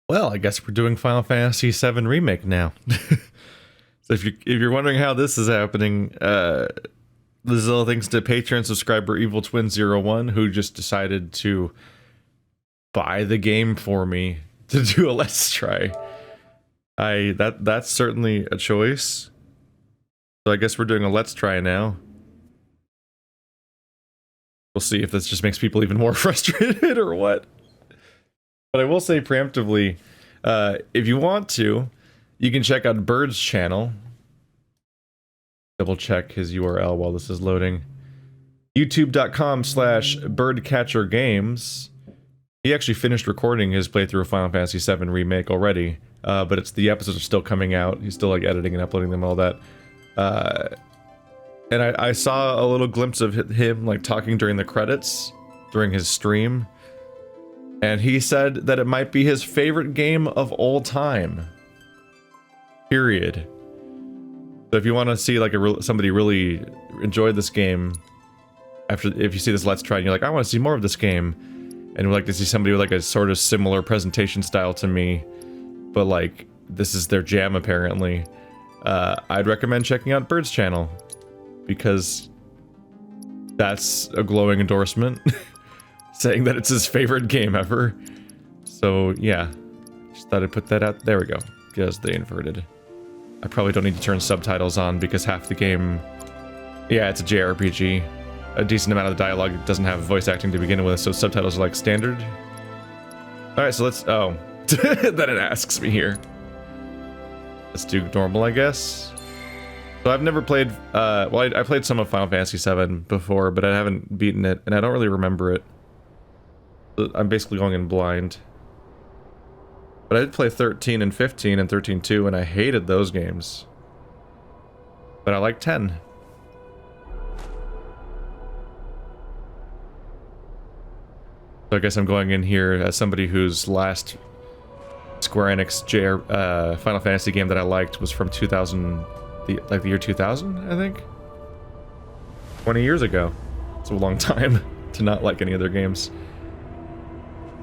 Well, I guess we're doing Final Fantasy VII Remake now. So if you're wondering how this is happening, this is all thanks to Patreon subscriber Evil Twin 01, who just decided to buy the game for me to do a let's try. That's certainly a choice. So I guess we're doing a let's try now. We'll see if this just makes people even more frustrated or what. But I will say preemptively, if you want to, you can check out Bird's channel. Double check his URL while this is loading. youtube.com/birdcatchergames. He actually finished recording his playthrough of Final Fantasy VII Remake already, but the episodes are still coming out. He's still like editing and uploading them, all that. And I saw a little glimpse of him like talking during the credits during his stream. And he said that it might be his favorite game of all time. Period. So if you want to see like somebody really enjoyed this game, if you see this let's try and you're like, I want to see more of this game, and would like to see somebody with like a sort of similar presentation style to me, but like this is their jam apparently, I'd recommend checking out Bird's channel, because that's a glowing endorsement. Saying that it's his favorite game ever. So yeah, just thought I'd put that out. There we go. Because they inverted. I probably don't need to turn subtitles on because half the game, yeah, it's a JRPG. A decent amount of the dialogue doesn't have voice acting to begin with, so subtitles are like standard. All right, so let's, oh, then it asks me here. Let's do normal, I guess. So I've never played, well, I played some of Final Fantasy VII before, but I haven't beaten it, and I don't really remember it. I'm basically going in blind. But I did play 13 and 15 and 13-2, and I hated those games. But I like 10. So I guess I'm going in here as somebody whose last Square Enix Final Fantasy game that I liked was from 2000, like the year 2000, I think? 20 years ago. It's a long time to not like any of their games.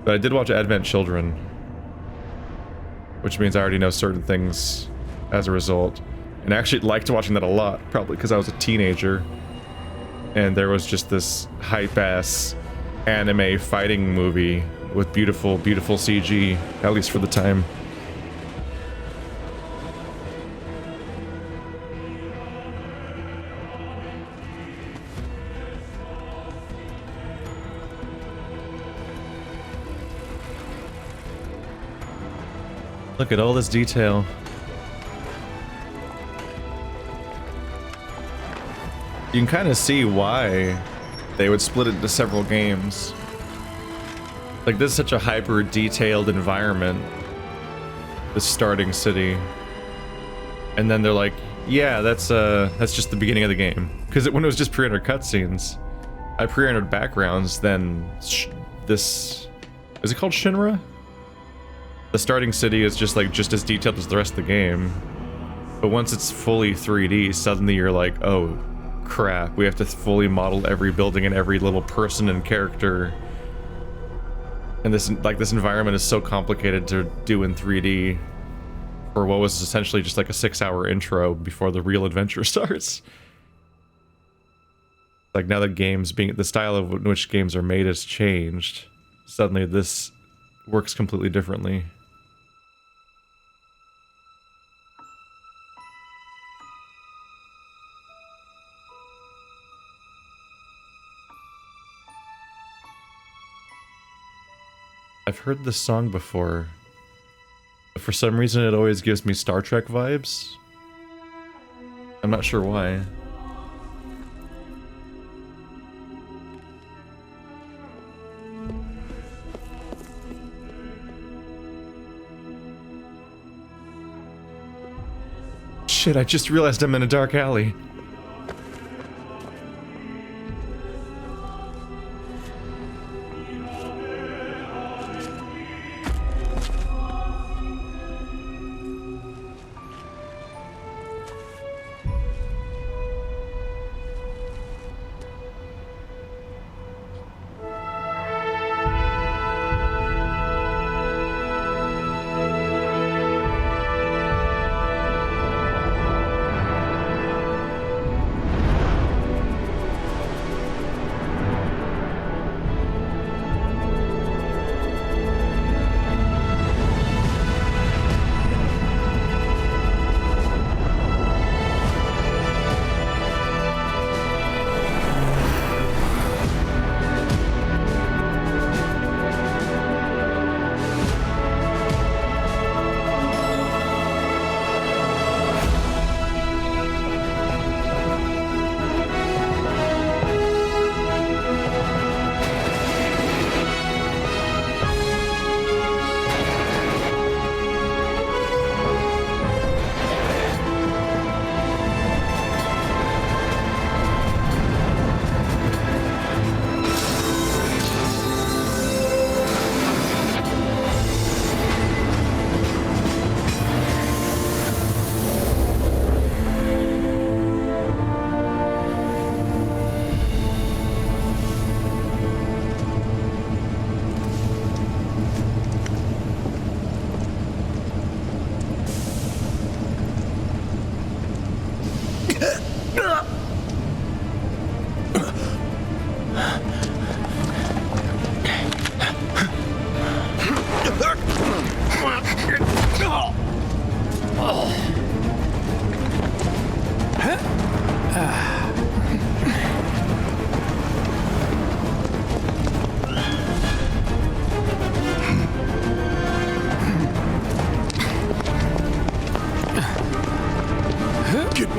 But I did watch Advent Children, which means I already know certain things as a result. And I actually liked watching that a lot, probably because I was a teenager. And there was just this hype-ass anime fighting movie with beautiful, beautiful CG, at least for the time. Look at all this detail. You can kind of see why they would split it into several games. Like, this is such a hyper-detailed environment, this starting city. And then they're like, yeah, that's just the beginning of the game. Because when it was just pre-rendered cutscenes, I pre-rendered backgrounds, then this... Is it called Shinra? The starting city is just as detailed as the rest of the game. But once it's fully 3D, suddenly you're like, oh crap, we have to fully model every building and every little person and character. And this environment is so complicated to do in 3D for what was essentially just like a 6-hour intro before the real adventure starts. Like, now that the style of in which games are made has changed, suddenly this works completely differently. I've heard this song before, but for some reason it always gives me Star Trek vibes. I'm not sure why. Shit, I just realized I'm in a dark alley.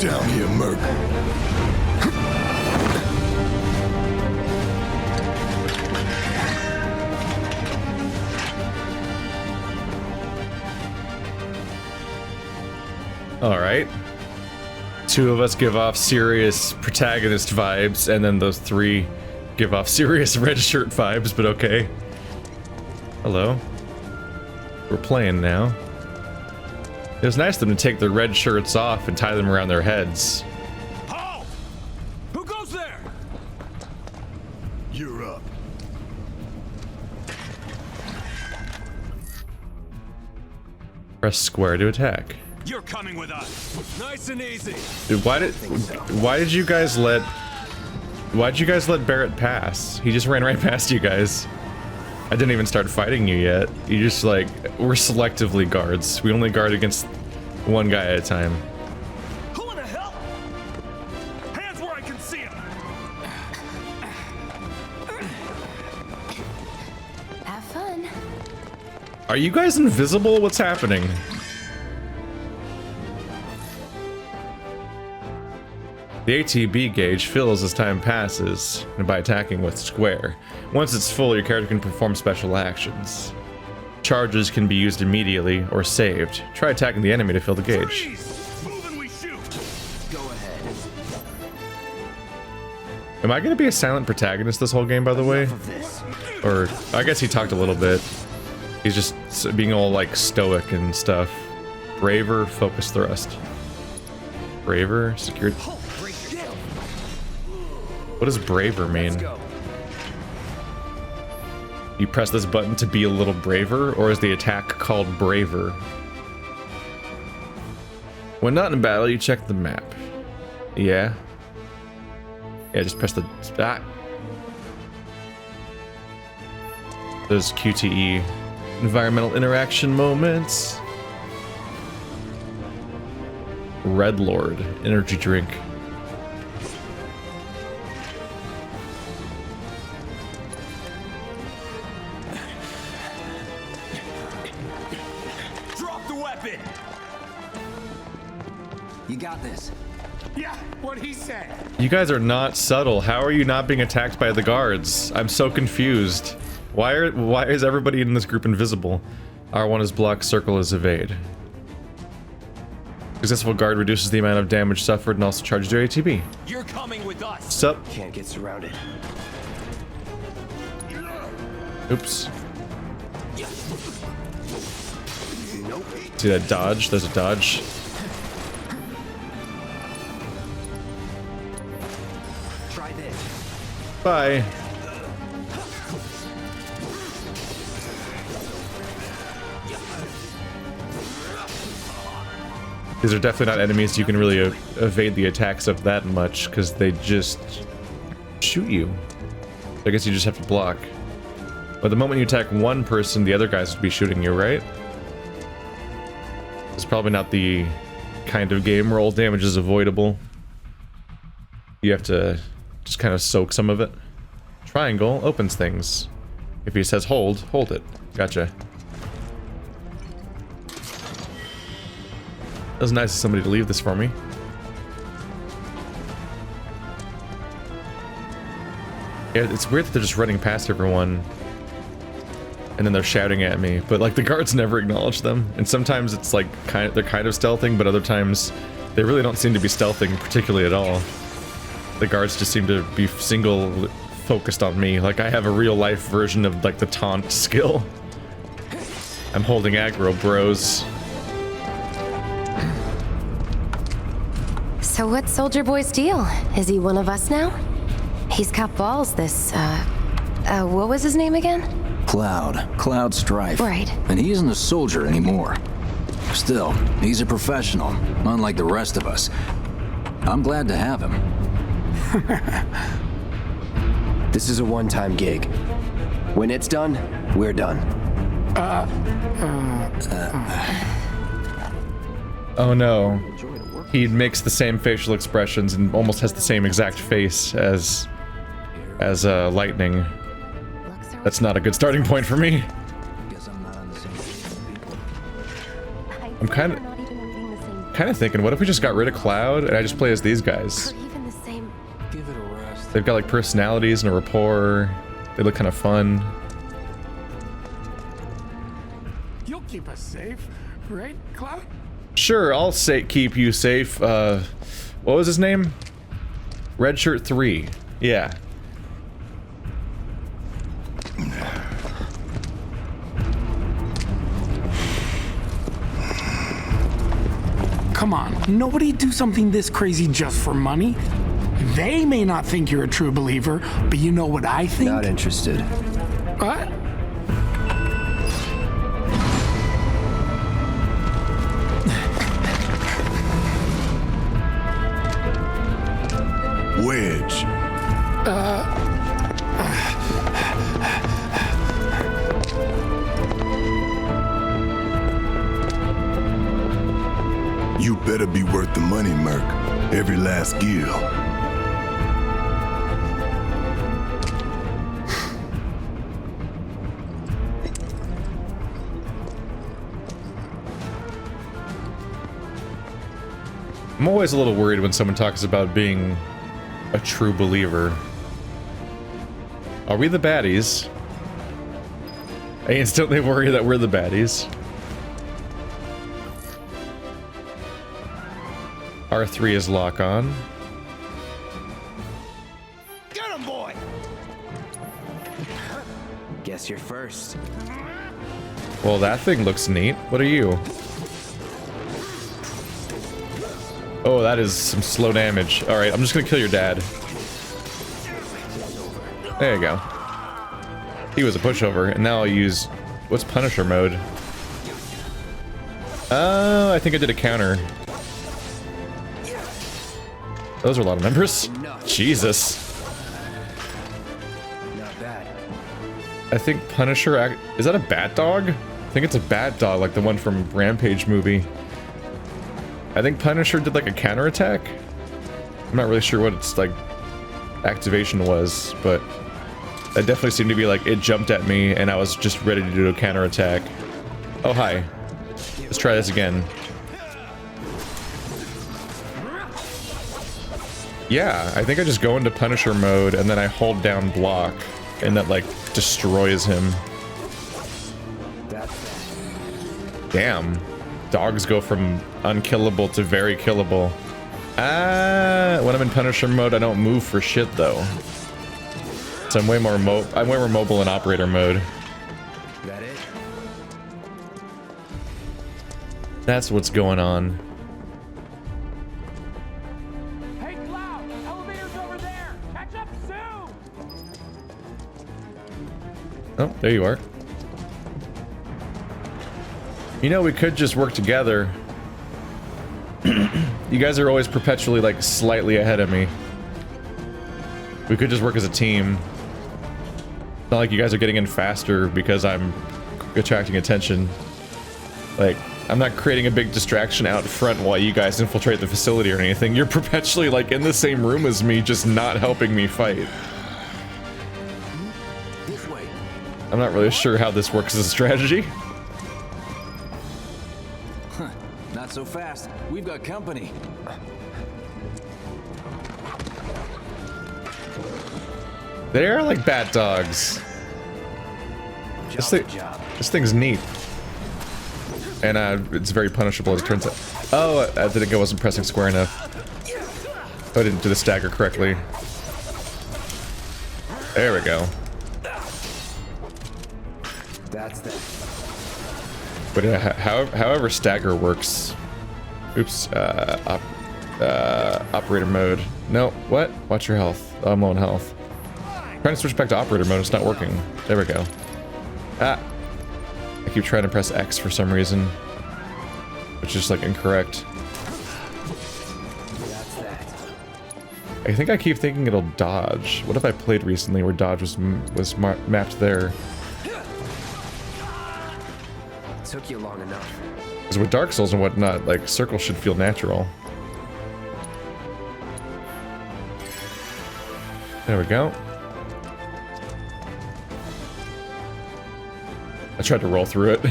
down here, Merc. All right. Two of us give off serious protagonist vibes, and then those three give off serious red shirt vibes, but okay. Hello. We're playing now. It was nice of them to take their red shirts off and tie them around their heads. Halt! Who goes there? You're up. Press square to attack. You're coming with us. Nice and easy. Dude, why did you guys let Barrett pass? He just ran right past you guys. I didn't even start fighting you yet. You just like, we're selectively guards. We only guard against one guy at a time. Who in the hell? Hands where I can see him. Have fun. Are you guys invisible? What's happening? The ATB gauge fills as time passes, and by attacking with square. Once it's full, your character can perform special actions. Charges can be used immediately or saved. Try attacking the enemy to fill the gauge. Move and we shoot. Go ahead. Am I gonna be a silent protagonist this whole game, by the way? Or, I guess he talked a little bit. He's just being all like stoic and stuff. Braver, focus thrust. Braver, secured. What does braver mean? You press this button to be a little braver, or is the attack called braver? When not in battle, you check the map. Yeah. Yeah, just press the... Ah. Those QTE environmental interaction moments. Red Lord energy drink. Drop the weapon. You got this. Yeah, what he said. You guys are not subtle. How are you not being attacked by the guards? I'm so confused. Why is everybody in this group invisible? R1 is block, circle is evade. Successful guard reduces the amount of damage suffered and also charges your ATB. You're coming with us. Sup? Can't get surrounded. Oops. Nope. See that dodge? There's a dodge. Try this. Bye. These are definitely not enemies you can really evade the attacks of that much, because they just shoot you. I guess you just have to block. But the moment you attack one person, the other guys would be shooting you, right? It's probably not the kind of game where all damage is avoidable. You have to just kind of soak some of it. Triangle opens things. If he says hold, hold it. Gotcha. It was nice of somebody to leave this for me. Yeah, it's weird that they're just running past everyone and then they're shouting at me, but like the guards never acknowledge them. And sometimes it's like they're kind of stealthing, but other times they really don't seem to be stealthing particularly at all. The guards just seem to be single focused on me. Like I have a real life version of like the taunt skill. I'm holding aggro, bros. So what's Soldier Boy's deal? Is he one of us now? He's got balls, this, what was his name again? Cloud Strife. Right. And he isn't a soldier anymore. Still, he's a professional, unlike the rest of us. I'm glad to have him. This is a one-time gig. When it's done, we're done. Oh no. He makes the same facial expressions and almost has the same exact face as Lightning. That's not a good starting point for me. Guess I'm not on the same page with people. I'm kind of... Not even reading the same kind of thinking, what if we just got rid of Cloud and I just play as these guys? Or even the same. Give it a rest. They've got like personalities and a rapport. They look kind of fun. You'll keep us safe, right, Cloud? Sure, I'll keep you safe. What was his name? Red Shirt 3. Yeah. Come on, nobody do something this crazy just for money. They may not think you're a true believer, but you know what I think? Not interested. What? Wedge. You better be worth the money, Merc. Every last gil. I'm always a little worried when someone talks about being a true believer. Are we the baddies? I instantly worry that we're the baddies. R3 is lock on. Get him, boy! Guess you're first. Well, that thing looks neat. What are you? Oh, that is some slow damage. Alright, I'm just gonna kill your dad. There you go. He was a pushover, and now I'll use... What's Punisher mode? I think I did a counter. Those are a lot of members. Jesus. Not bad. I think Punisher... Is that a bat dog? I think it's a bat dog, like the one from Rampage movie. I think Punisher did like a counterattack. I'm not really sure what its like activation was, but that definitely seemed to be like it jumped at me and I was just ready to do a counterattack. Oh, hi. Let's try this again. Yeah, I think I just go into Punisher mode and then I hold down block and that like destroys him. Damn. Dogs go from unkillable to very killable. When I'm in Punisher mode, I don't move for shit though. So I'm way more mobile in operator mode. That it? That's what's going on. Hey, Cloud! Elevator's over there! Catch up soon! Oh, there you are. You know, we could just work together. You guys are always perpetually, like, slightly ahead of me. We could just work as a team. It's not like you guys are getting in faster because I'm attracting attention. Like, I'm not creating a big distraction out front while you guys infiltrate the facility or anything. You're perpetually, like, in the same room as me, just not helping me fight. This way. I'm not really sure how this works as a strategy. Not so fast. We've got company. They are like bat dogs. This thing's neat. And it's very punishable as it turns out. Oh, I think I wasn't pressing square enough. Oh, I didn't do the stagger correctly. There we go. That's that. But however stagger works. Oops. Operator mode. No, what? Watch your health. Oh, I'm low on health. Trying to switch back to operator mode. It's not working. There we go. Ah. I keep trying to press X for some reason. Which is like incorrect. That's that. I think I keep thinking it'll dodge. What if I played recently where dodge was mapped there? Took you long enough. Because with Dark Souls and whatnot, like, circle should feel natural. There we go. I tried to roll through it.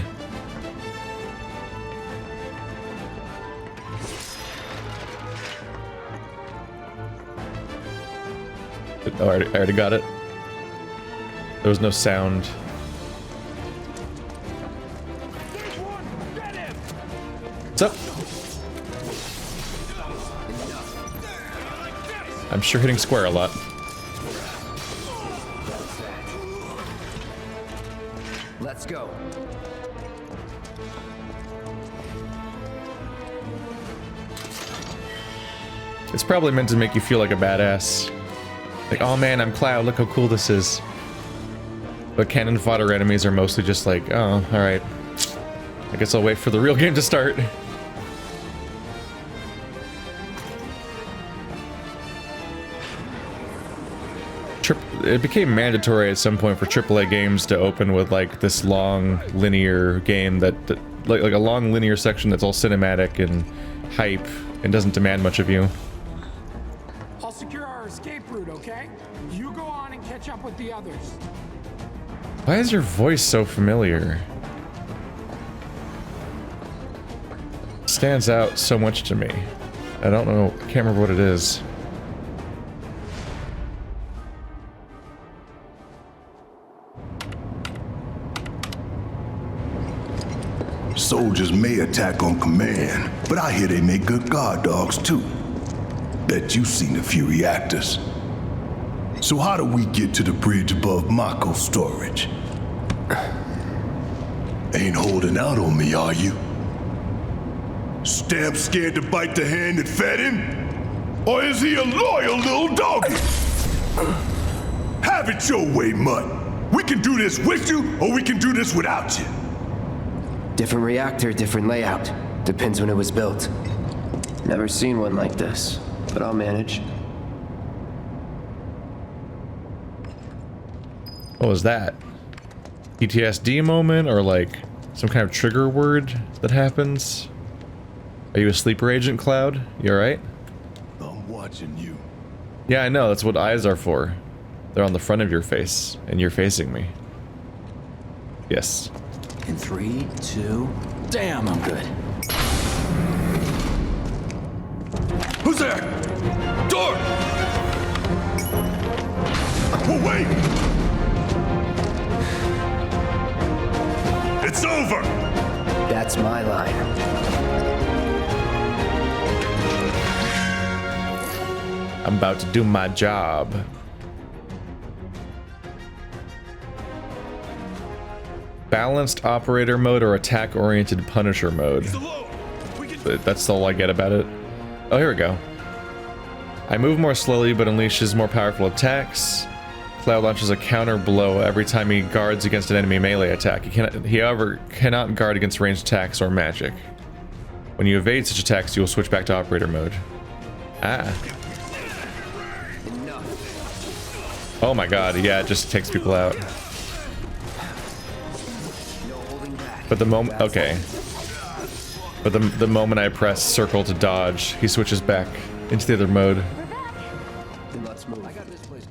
Oh, I already got it. There was no sound. What's up? I'm sure hitting square a lot. Let's go. It's probably meant to make you feel like a badass. Like, oh man, I'm Cloud, look how cool this is. But cannon fodder enemies are mostly just like, oh, alright. I guess I'll wait for the real game to start. It became mandatory at some point for AAA games to open with like this long linear game that like a long linear section that's all cinematic and hype and doesn't demand much of you. I'll secure our escape route, okay? You go on and catch up with the others. Why is your voice so familiar? Stands out so much to me. I don't know, I can't remember what it is. Soldiers may attack on command, but I hear they make good guard dogs too. Bet you've seen a few reactors. So how do we get to the bridge above Mako storage? Ain't holding out on me, are you? Stamp scared to bite the hand that fed him? Or is he a loyal little doggy? Have it your way, Mutt. We can do this with you, or we can do this without you. Different reactor, different layout. Depends when it was built. Never seen one like this, but I'll manage. What was that? PTSD moment or like some kind of trigger word that happens? Are you a sleeper agent, Cloud? You alright? I'm watching you. Yeah, I know, that's what eyes are for. They're on the front of your face, and you're facing me. Yes. In 3, 2, damn, I'm good. Who's there? Door! Oh, wait! It's over! That's my line. I'm about to do my job. Balanced operator mode or attack-oriented punisher mode. That's all I get about it. Oh, here we go. I move more slowly but unleashes more powerful attacks. Cloud launches a counter blow every time he guards against an enemy melee attack. He however cannot guard against ranged attacks or magic. When you evade such attacks, you will switch back to operator mode. Ah. Oh my god, yeah, it just takes people out. But the moment, okay. But the moment I press circle to dodge, he switches back into the other mode. Let's move.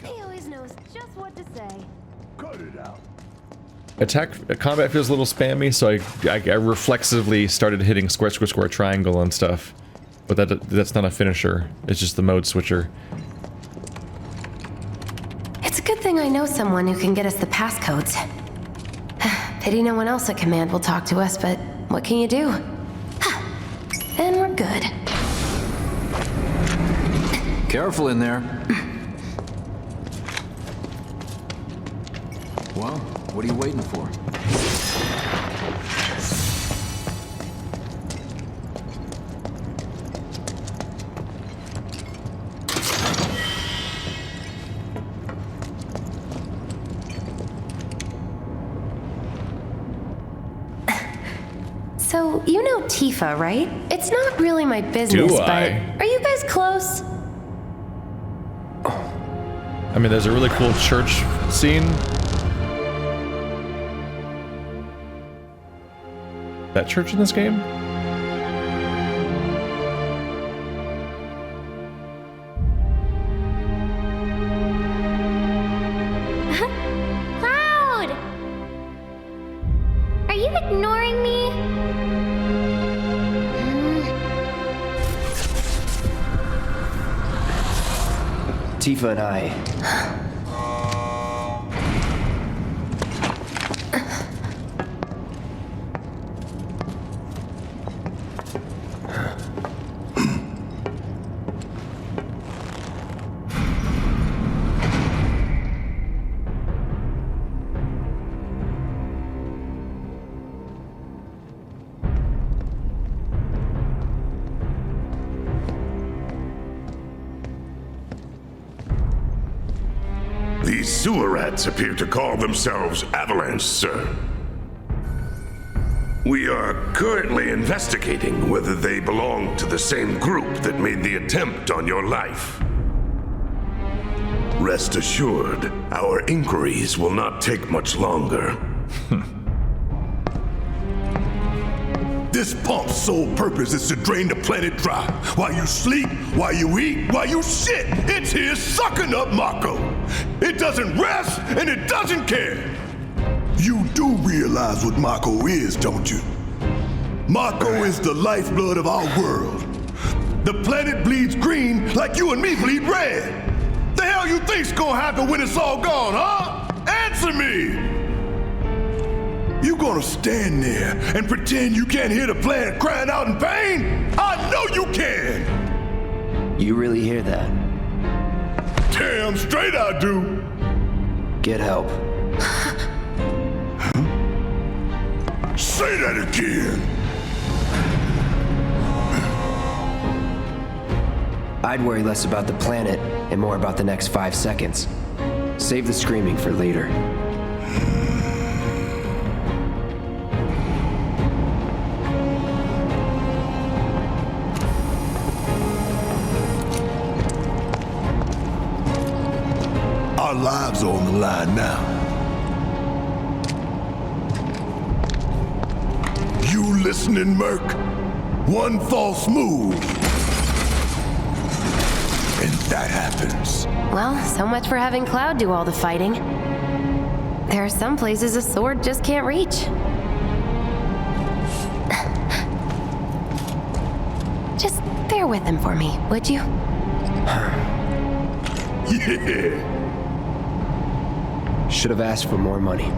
He always knows just what to say. Cut it out. Combat feels a little spammy, so I reflexively started hitting square, square, square, triangle and stuff. But that's not a finisher. It's just the mode switcher. It's a good thing I know someone who can get us the passcodes. Pity no one else at command will talk to us, but what can you do? And we're good. Careful in there. Well, what are you waiting for? So, you know Tifa, right? It's not really my business, Do but I? are you guys close? I mean, there's a really cool church scene. That church in this game? Cloud! Are you ignoring me? Tifa and I... These sewer rats appear to call themselves Avalanche, sir. We are currently investigating whether they belong to the same group that made the attempt on your life. Rest assured, our inquiries will not take much longer. This pump's sole purpose is to drain the planet dry. While you sleep, while you eat, while you shit, it's here sucking up Mako. It doesn't rest, and it doesn't care. You do realize what Mako is, don't you? Mako is the lifeblood of our world. The planet bleeds green like you and me bleed red. The hell you think's gonna happen when it's all gone, huh? Answer me! You gonna stand there and pretend you can't hear the planet crying out in pain? I know you can! You really hear that? Damn straight I do! Get help. Say that again! I'd worry less about the planet and more about the next 5 seconds. Save the screaming for later. Our lives are on the line now. You listening, Merc? One false move, and that happens. Well, so much for having Cloud do all the fighting. There are some places a sword just can't reach. Just bear with him for me, would you? Yeah. Should have asked for more money.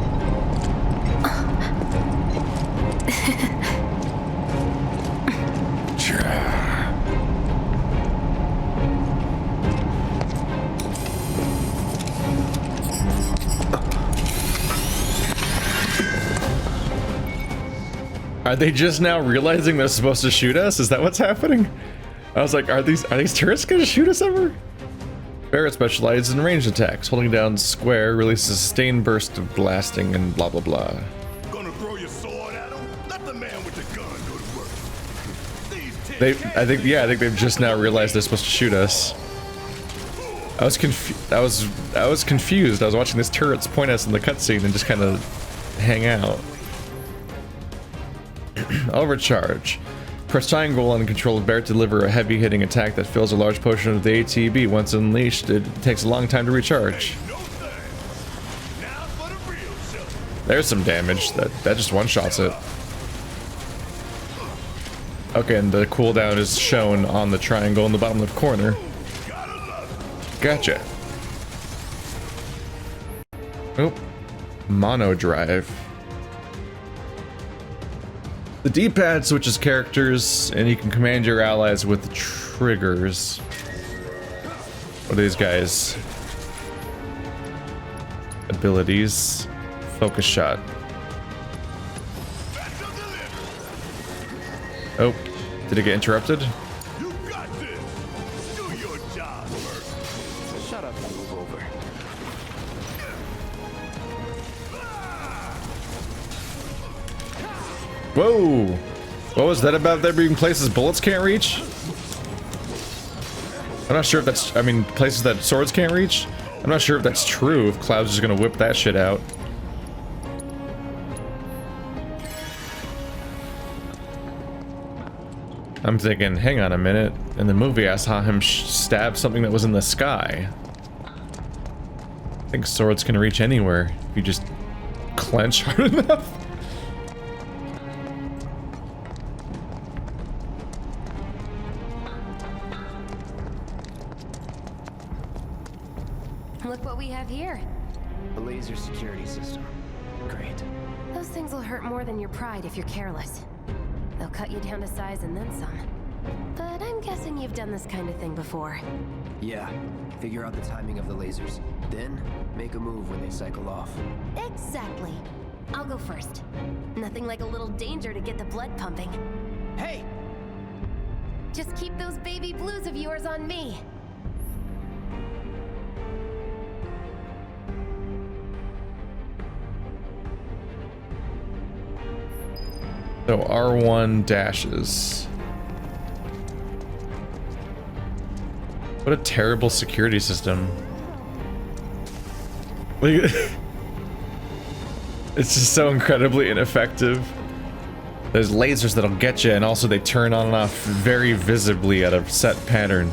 Are they just now realizing they're supposed to shoot us? Is that what's happening? I was like, are these turrets gonna shoot us ever? Barrett specializes in ranged attacks. Holding down square releases a sustained burst of blasting and blah blah blah. Gonna throw your sword at him? Let the man with the gun go to work. I think they've just now realized they're supposed to shoot us. I was confused. I was watching these turrets point us in the cutscene and just kind of hang out. Overcharge. Press triangle on control of Barrett to deliver a heavy-hitting attack that fills a large portion of the ATB. Once unleashed, it takes a long time to recharge. There's some damage. That just one-shots it. Okay, and the cooldown is shown on the triangle in the bottom left corner. Gotcha. Oh, mono drive. The D-pad switches characters, and you can command your allies with triggers. What are these guys? Abilities. Focus shot. Oh, did it get interrupted? You got this. Do your job, Merc. Shut up and move over. Whoa! What was that about there being places bullets can't reach? I'm not sure if that's, I mean, places that swords can't reach? I'm not sure if that's true, if Cloud's just gonna whip that shit out. I'm thinking, hang on a minute. In the movie, I saw him stab something that was in the sky. I think swords can reach anywhere if you just clench hard enough. Look what we have here. A laser security system. Great. Those things will hurt more than your pride if you're careless. They'll cut you down to size and then some. But I'm guessing you've done this kind of thing before. Yeah. Figure out the timing of the lasers. Then, make a move when they cycle off. Exactly. I'll go first. Nothing like a little danger to get the blood pumping. Hey! Just keep those baby blues of yours on me. So R1 dashes. What a terrible security system. Like, it's just so incredibly ineffective. There's lasers that'll get you, and also they turn on and off very visibly at a set pattern.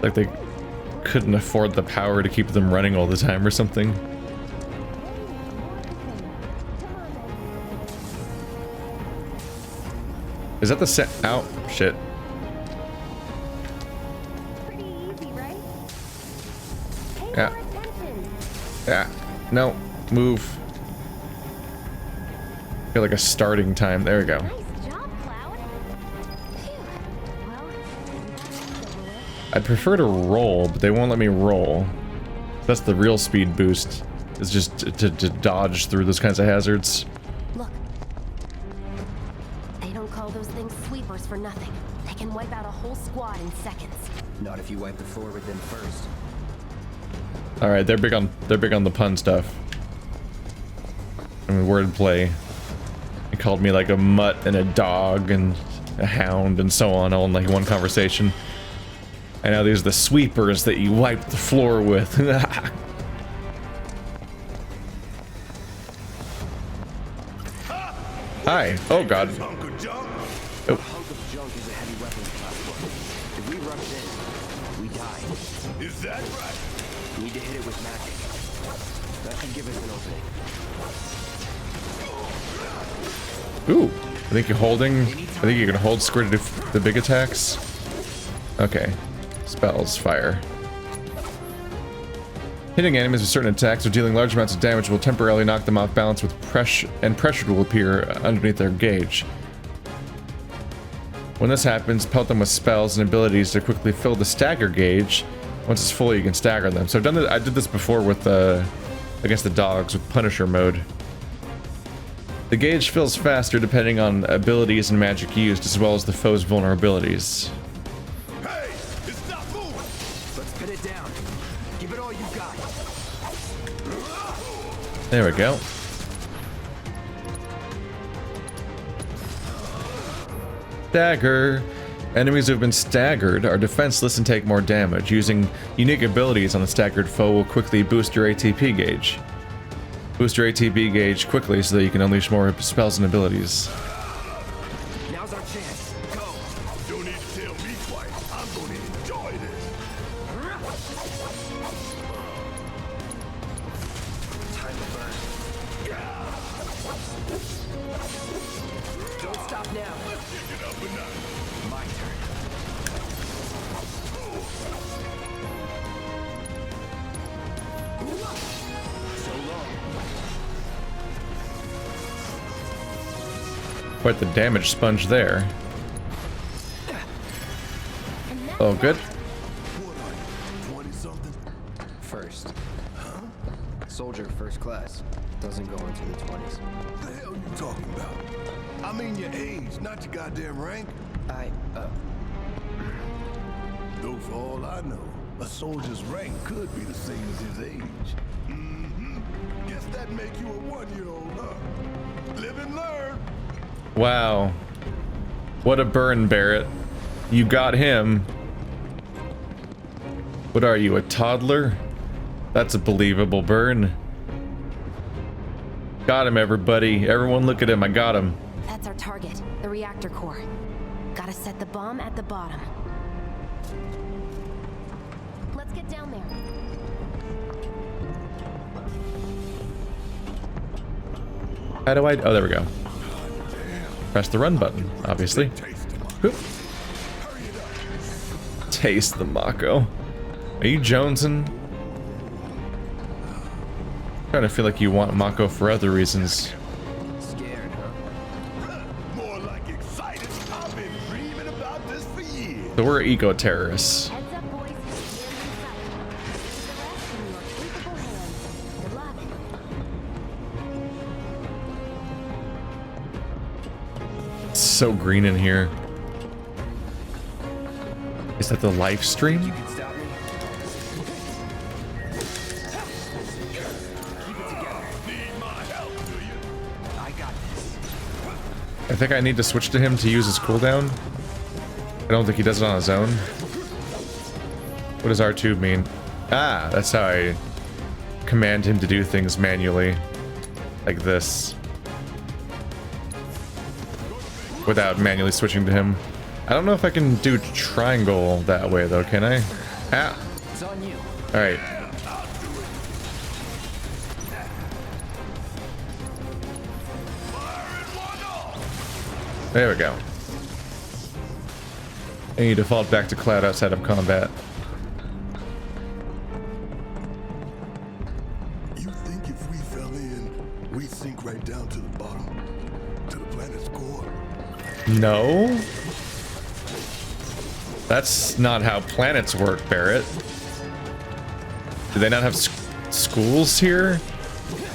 Like they couldn't afford the power to keep them running all the time or something. Is that the set? Oh, shit. Pretty easy, right? Pay Yeah. more attention. Yeah. No. Move. Feel like a starting time. There we go. Nice job, Cloud. Phew. Well, I'd prefer to roll, but they won't let me roll. That's the real speed boost. Is just to dodge through those kinds of hazards. look. They don't call those things sweepers for nothing. They can wipe out a whole squad in seconds. Not if you wipe the floor with them first. All right, they're big on the pun stuff. I mean, wordplay. He called me like a mutt and a dog and a hound and so on, all in like one conversation. And now these are the sweepers that you wipe the floor with. Hi. Oh god. Hunk of junk. Oh. Hunk of junk is a heavy weapons platform. If we rush in, we die. Is that right? Need to hit it with magic. That should give us an opening. Ooh. I think you can hold square to do the big attacks. Okay. Spells. Fire. Hitting enemies with certain attacks or dealing large amounts of damage will temporarily knock them off balance with pressure, and pressure will appear underneath their gauge. When this happens, pelt them with spells and abilities to quickly fill the stagger gauge. Once it's full, you can stagger them. So I've done this, I did this before with against the dogs with Punisher mode. The gauge fills faster depending on abilities and magic used, as well as the foe's vulnerabilities. Hey, it's not moving. Let's pin it down. Give it all you got. There we go. Stagger. Enemies who have been staggered are defenseless and take more damage. Using unique abilities on a staggered foe will quickly boost your ATP gauge. Boost your ATP gauge quickly so that you can unleash more spells and abilities. Now's our chance. Go. Don't need to tell me twice. I'm gonna enjoy this. Time to burn. Don't stop now. Let's kick it up a notch. My turn. So long. Quite the damage sponge there. Oh, good. What are you, 20-something? First. Huh? Soldier first class. Doesn't go into the 20s. What the hell you talking about? I mean your age, not your goddamn rank. Though for all I know, a soldier's rank could be the same as his age. Mm-hmm. Guess that make you a 1-year-old, huh? Live and learn. Wow. What a burn, Barrett. You got him. What are you, a toddler? That's a believable burn. Got him, everybody. Everyone look at him. I got him. That's our target, the reactor core. Gotta set the bomb at the bottom. Let's get down there. How do I... Oh, there we go. Press the run button, obviously. Oop. Taste the mako. Are you jonesing? Kind of feel like you want Mako for other reasons. Scared, huh? More like excited. I've been dreaming about this for years. So we're eco-terrorists. Heads up, boys. The rest in your capable hands. Good luck. It's so green in here. Is that the live stream? You can stop me. Keep it together. Need my help, do you? I got this. I think I need to switch to him to use his cooldown. I don't think he does it on his own. What does R2 mean? Ah, that's how I command him to do things manually. Like this. Without manually switching to him. I don't know if I can do triangle that way though, can I? Ah! It's on you. Alright. There we go. And you default back to Cloud outside of combat. You think if we fell in, we'd sink right down to the bottom? To the planet's core? No? That's not how planets work, Barrett. Do they not have schools here?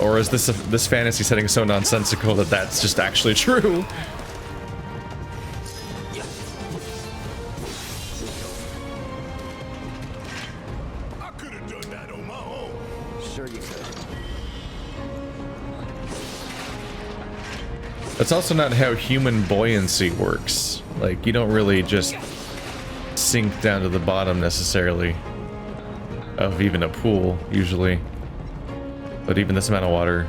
Or is this fantasy setting so nonsensical that that's just actually true? I could have done that on my own. Sure you could. That's also not how human buoyancy works. Like, you don't really just sink down to the bottom necessarily of even a pool, usually. But even this amount of water.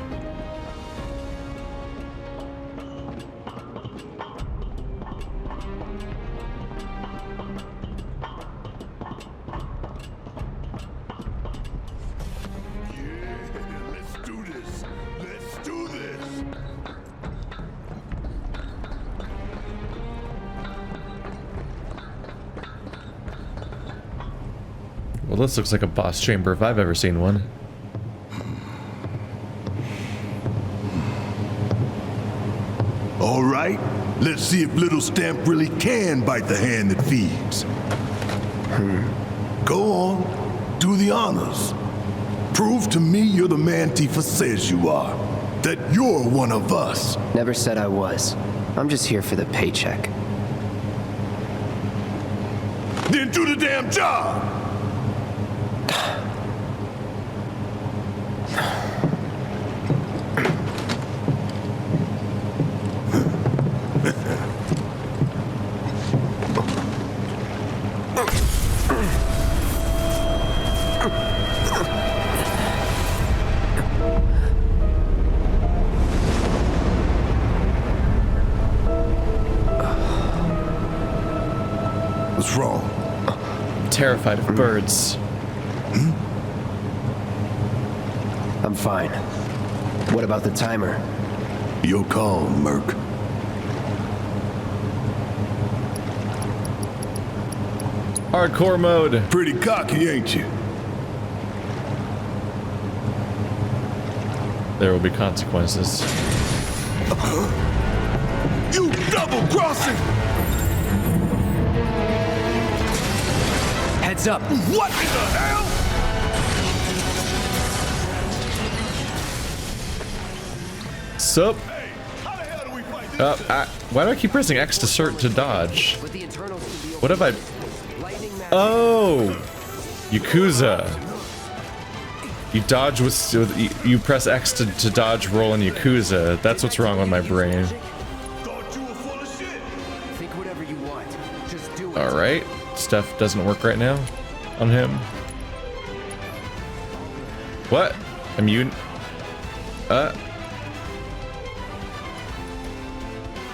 Yeah, let's do this. Let's do this. Well, this looks like a boss chamber if I've ever seen one. All right, let's see if Little Stamp really can bite the hand that feeds. Go on, do the honors. Prove to me you're the man Tifa says you are. That you're one of us. Never said I was. I'm just here for the paycheck. Then do the damn job. What's wrong? I'm terrified of birds. I'm fine. What about the timer? Your call, Merc. Hardcore mode. Pretty cocky, ain't you? There will be consequences. You double-crossing! Heads up. What in the hell? Sup? Hey, how the hell do we fight this? Why do I keep pressing X to dodge? With the internals to be What have I... lightning magic. Oh! Yakuza. You dodge with you press X to dodge roll in Yakuza. That's what's wrong with my brain. Thought you were full of shit. Think whatever you want. Just do it. Alright. Stuff doesn't work right now on him. What? Immune?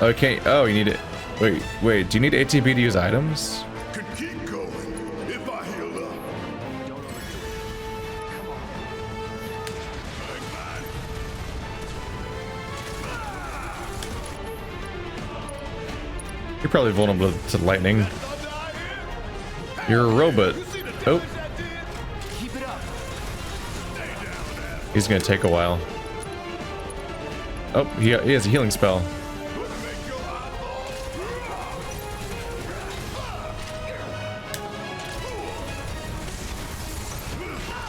Okay. Oh, you need it. Wait. Do you need ATB to use items? Could keep going if I heal up. You're probably vulnerable to lightning. You're a robot. Oh. He's gonna take a while. Oh, he has a healing spell.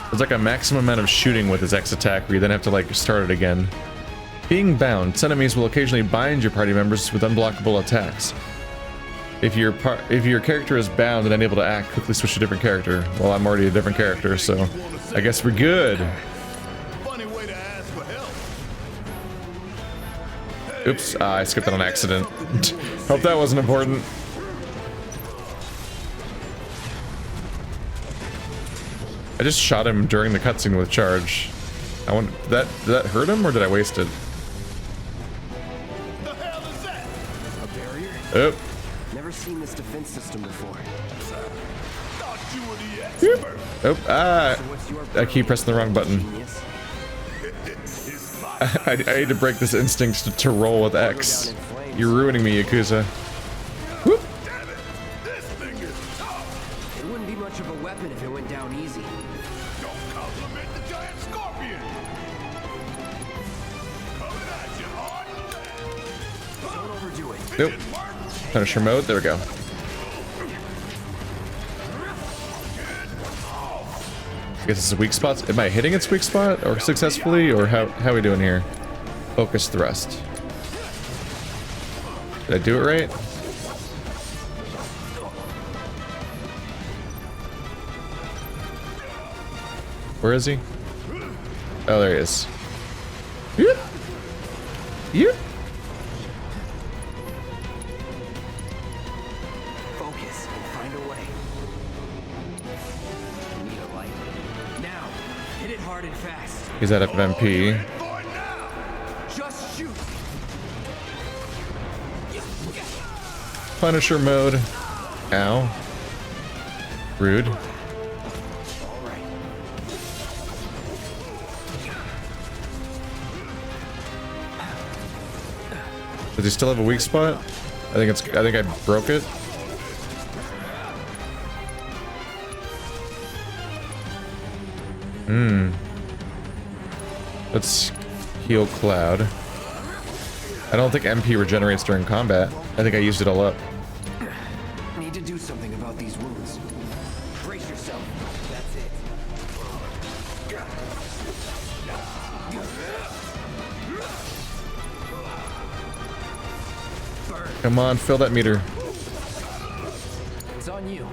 There's like a maximum amount of shooting with his X attack where you then have to like start it again. Being bound, some enemies will occasionally bind your party members with unblockable attacks. If your character is bound and unable to act, quickly switch to a different character. Well, I'm already a different character, so I guess we're good. Oops, I skipped that on accident. Hope that wasn't important. I just shot him during the cutscene with charge. I wonder, did that hurt him or did I waste it? Oh. Never seen this defense system before. Oh, I keep pressing the wrong button. I need to break this instinct to roll with X. You're ruining me, Yakuza. Whoop. It wouldn't be much of a weapon if it went down easy. Don't compliment the giant scorpion. Coming at you hard. Don't overdo it. Nope. Punisher mode. There we go. I guess it's a weak spot. Am I hitting its weak spot or successfully, or how are we doing here? Focus thrust. Did I do it right? Where is he? Oh, there he is. Yeah. Yeah. Focus and find a way. Need a light. Now, hit it hard and fast. He's out of MP. Just shoot. Punisher mode. Ow. Rude. Does he still have a weak spot? I think I broke it. Let's heal Cloud. I don't think MP regenerates during combat. I think I used it all up. Need to do something about these wounds. Brace yourself. That's it. Come on, fill that meter. It's on you.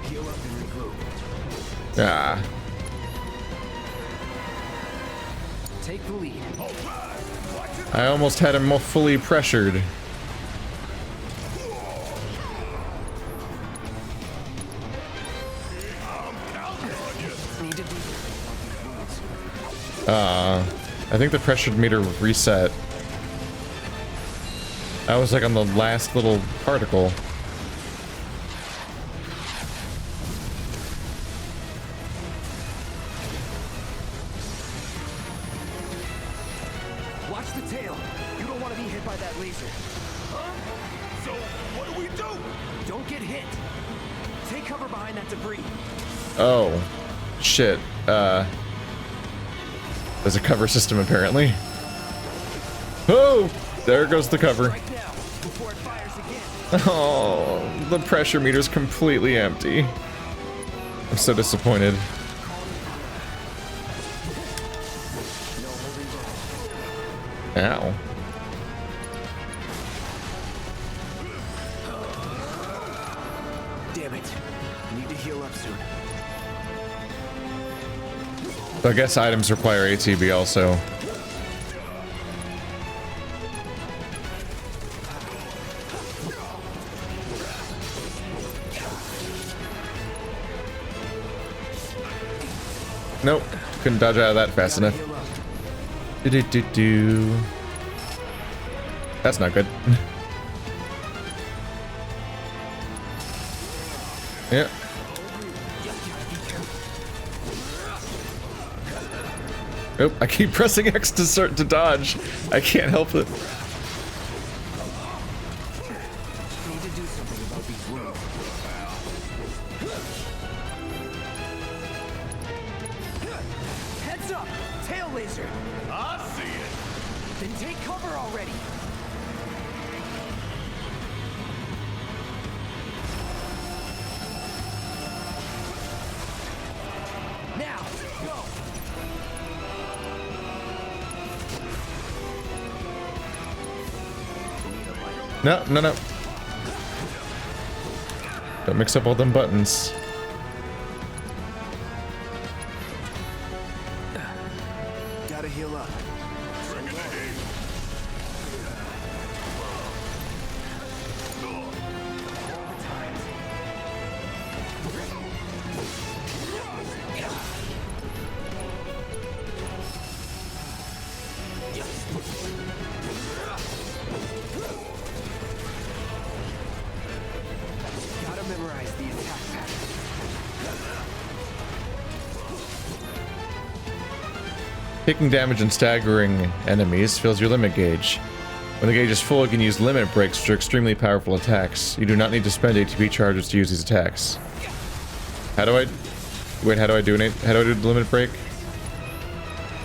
Heal up and regroup. Ah. Take the lead. I almost had him more fully pressured. Need to do I think the pressure meter reset. I was like on the last little particle. Watch the tail. You don't want to be hit by that laser. Huh? So, what do we do? Don't get hit. Take cover behind that debris. Oh. Shit. There's a cover system apparently. Oh! There goes the cover. Right now, before it fires again. Oh, the pressure meter's completely empty. I'm so disappointed. Ow. Damn it. Need to heal up soon. I guess items require ATB also. Nope, couldn't dodge out of that fast enough. Do. That's not good. Yeah. Nope, I keep pressing X to dodge. I can't help it. Need to do something about these wounds. Heads up! Tail laser! I see it. Then take cover already! Now, go! No, no, no. Don't mix up all them buttons. Gotta heal up. Gotta memorize the attack pattern. Taking damage and staggering enemies fills your limit gauge. When the gauge is full, you can use limit breaks, which are extremely powerful attacks. You do not need to spend ATP charges to use these attacks. How do I... Wait, how do I do the limit break?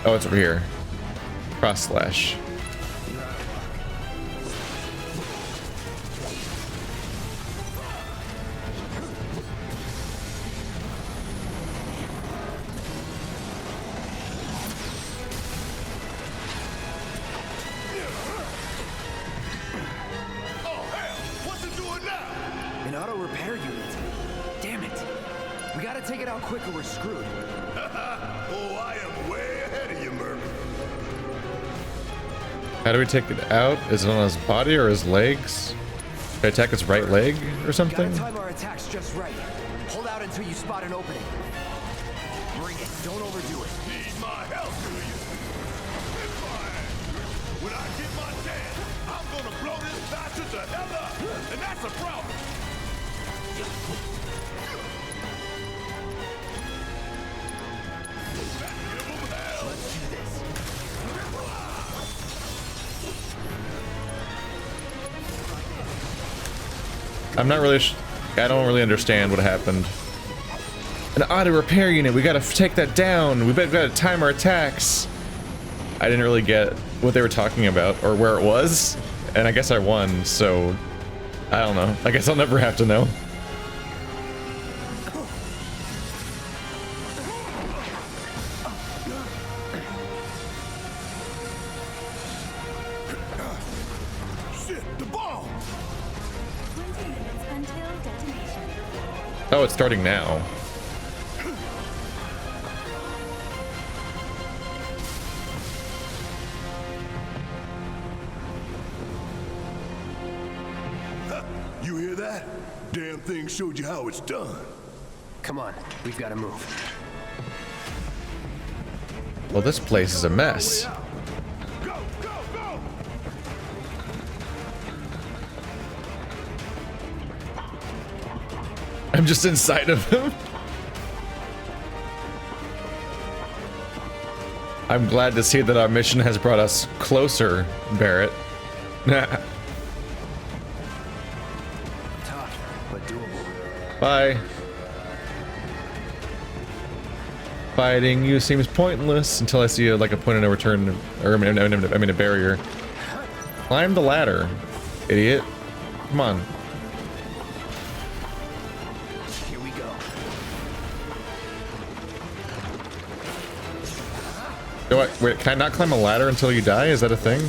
Oh, it's over here. Cross slash. An auto repair unit. Damn it. We gotta take it out quick or we're screwed. Oh, I am way ahead of you, Merc. How do we take it out? Is it on his body or his legs? Can I attack his right leg or something? Gotta time our attacks just right. Hold out until you spot an opening. Bring it. Don't overdo it. Need my help, do you? It's fine. When I get my chance, I'm gonna blow this bastard to hell up. And that's a problem. Let's do this. I'm not really I don't really understand what happened. An auto repair unit, we gotta take that down. We gotta time our attacks. I didn't really get what they were talking about or where it was, and I guess I won, so I don't know. I guess I'll never have to know. Shit, the bomb! 20 minutes until detonation. Oh, it's starting now. You hear that? Damn thing showed you how it's done. Come on. We've gotta move. Well, this place is a mess. Go, go, go! I'm just inside of him. I'm glad to see that our mission has brought us closer, Barrett. Tough, but doable. Bye. Fighting you seems pointless until I see like a point of no return, or I mean a barrier. Climb the ladder, idiot. Come on. Here we go. Wait, can I not climb a ladder until you die? Is that a thing?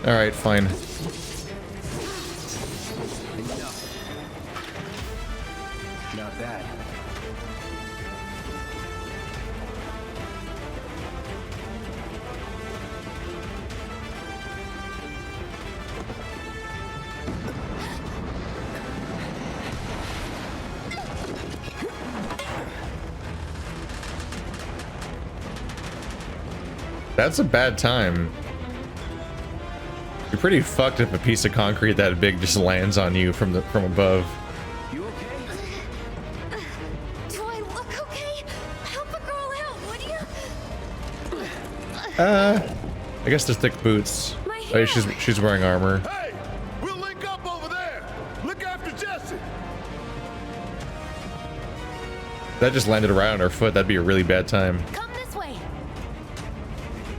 Alright, fine. Not bad. That's a bad time. You're pretty fucked if a piece of concrete that big just lands on you from above. You okay? Do I look okay? Help a girl out, would you? I guess they're thick boots. My Oh, yeah, hand. she's wearing armor. Hey, we'll link up over there. Look after Jesse. That just landed right on her foot. That'd be a really bad time. Come this way.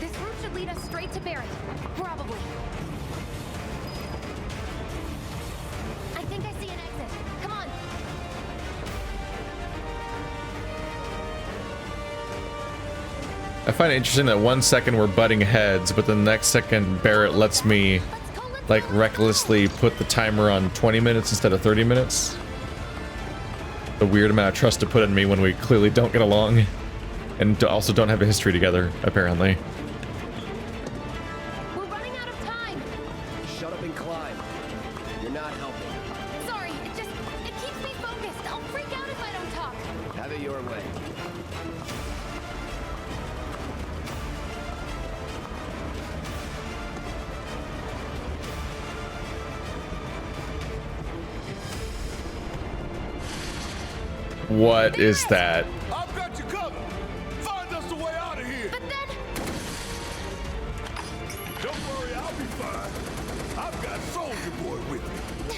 This route should lead us straight to Barrett. Probably. I think I see an exit. Come on. I find it interesting that 1 second we're butting heads, but the next second Barrett lets me like recklessly put the timer on 20 minutes instead of 30 minutes. The weird amount of trust to put in me when we clearly don't get along and also don't have a history together, apparently. We're running out of time. Shut up and climb. You're not helping. Sorry, it keeps me focused. I'll freak out if I don't talk. Have it your way. What is that? I've got you covered. Find us the way out of here. But then, Don't worry, I'll be fine. I've got Soldier Boy with me.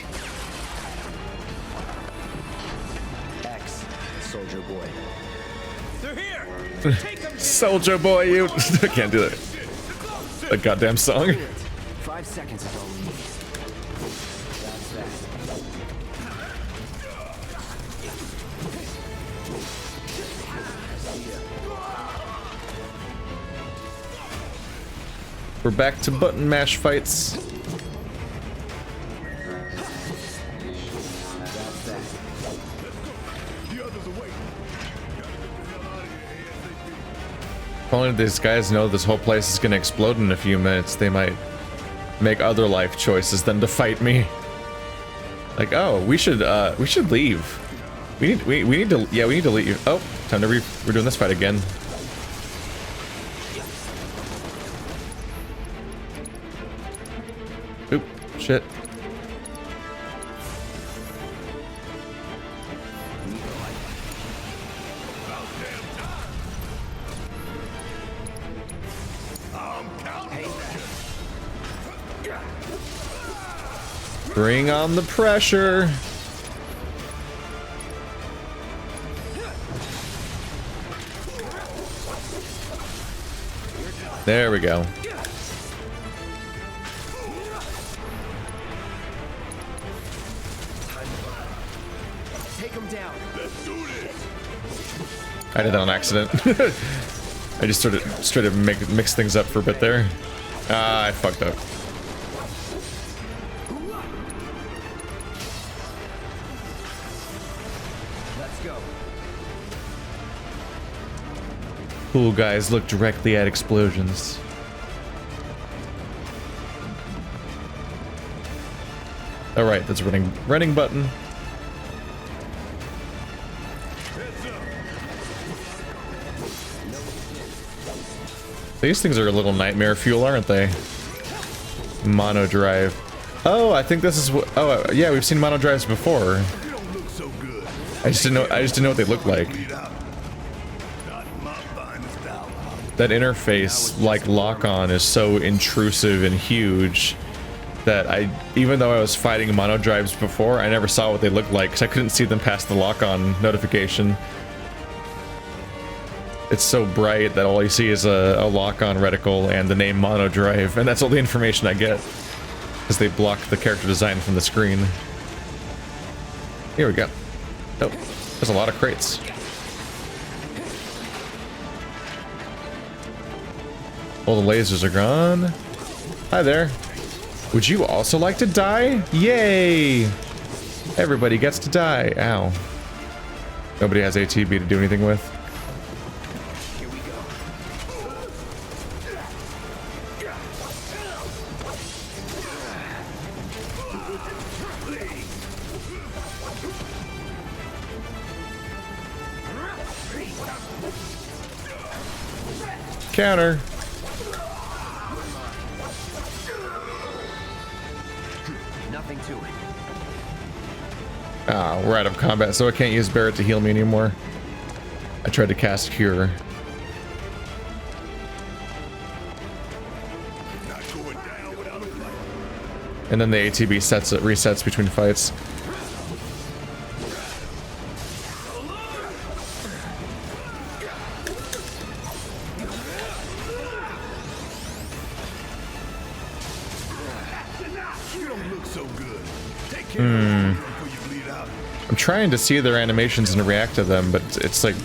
X, Soldier Boy. They're here. Take them. Soldier boy, you. I can't do that. A goddamn song. 5 seconds is all we need. That's that. We're back to button mash fights. If only these guys know this whole place is gonna explode in a few minutes, they might make other life choices than to fight me. Like, oh, we should leave. We need to leave. Oh, time to we're doing this fight again. Oop, shit. Bring on the pressure. There we go. Take him down. Let's do this. I did that on accident. I just sort of straight up mix things up for a bit there. Ah, I fucked up. Let's go. Cool guys look directly at explosions. All right, that's a running button. These things are a little nightmare fuel, aren't they? Mono drive. Oh, I think this is what. Oh, yeah, we've seen mono drives before. You don't look so good. I just didn't know what they looked like. Not my finest hour. That interface, like lock-on, is so intrusive and huge that even though I was fighting mono drives before, I never saw what they looked like because I couldn't see them past the lock-on notification. It's so bright that all you see is a lock-on reticle and the name mono drive, and that's all the information I get because they block the character design from the screen. Here we go. Oh, there's a lot of crates. All the lasers are gone. Hi there. Would you also like to die? Yay! Everybody gets to die. Ow. Nobody has ATB to do anything with. Counter. Nothing to it. Ah, we're out of combat, so I can't use Barrett to heal me anymore. I tried to cast Cure. And then the ATB resets between fights. You don't look so good. Take care of it before you bleed out. I'm trying to see their animations and react to them, but it's like,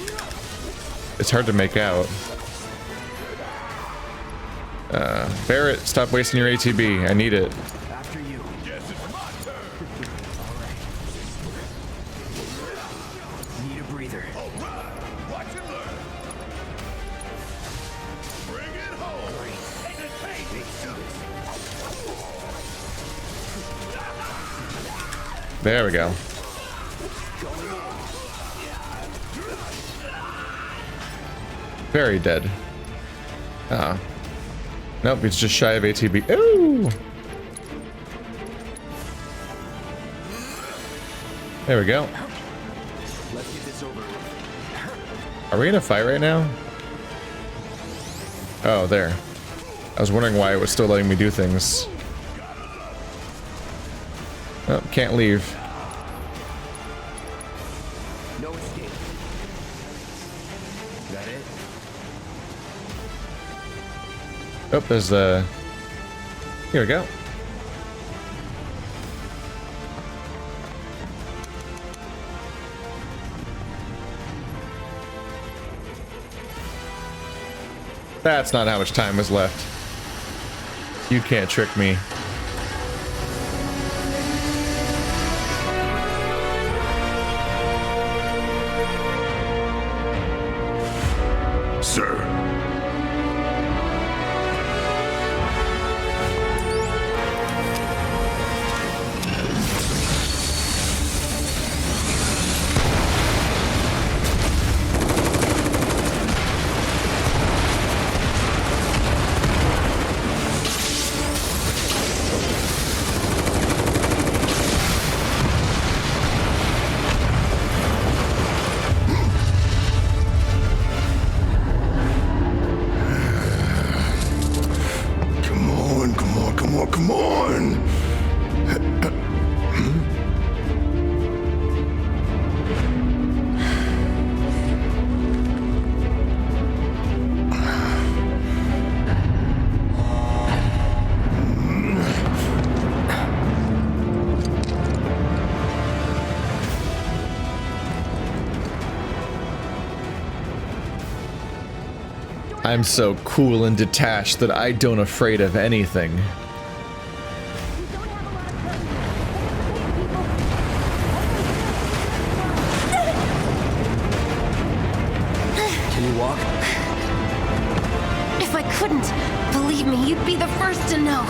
it's hard to make out. Barrett, stop wasting your ATB. I need it. After you. Guess it's my turn. All right. Need a breather. All right. Watch and learn. Bring it home. Entertain me. There we go. Very dead. Nope, he's just shy of ATB. Ooh! There we go. Let's get this over with. Are we in a fight right now? Oh, there. I was wondering why it was still letting me do things. Oh, can't leave. No escape. That it? Oh, there's the... Here we go. That's not how much time is left. You can't trick me. Sir. Come on! I'm so cool and detached that I don't afraid of anything. Can you walk? If I couldn't, believe me, you'd be the first to know.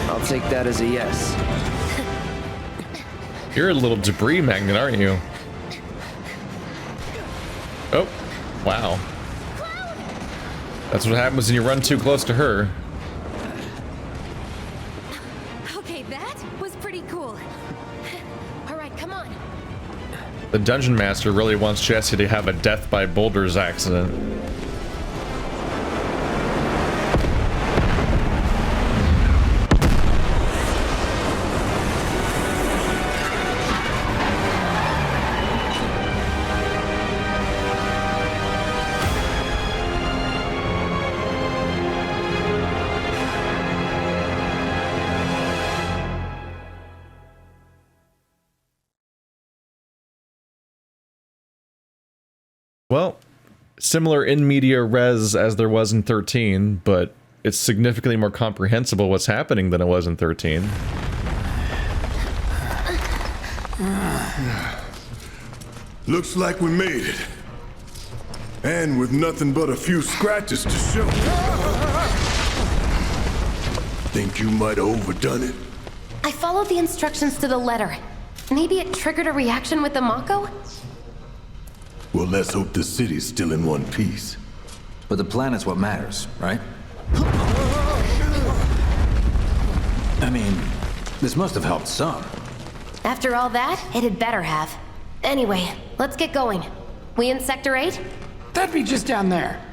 I'll take that as a yes. You're a little debris magnet, aren't you? Oh, wow. That's what happens when you run too close to her. Okay, that was pretty cool. All right, come on. The Dungeon Master really wants Jesse to have a death by boulders accident. Well, similar in media res as there was in 13, but it's significantly more comprehensible what's happening than it was in 13. Looks like we made it. And with nothing but a few scratches to show. Think you might have overdone it? I followed the instructions to the letter. Maybe it triggered a reaction with the mako? Well, let's hope the city's still in one piece. But the planet's what matters, right? I mean, this must have helped some. After all that, it had better have. Anyway, let's get going. We in Sector 8? That'd be just down there.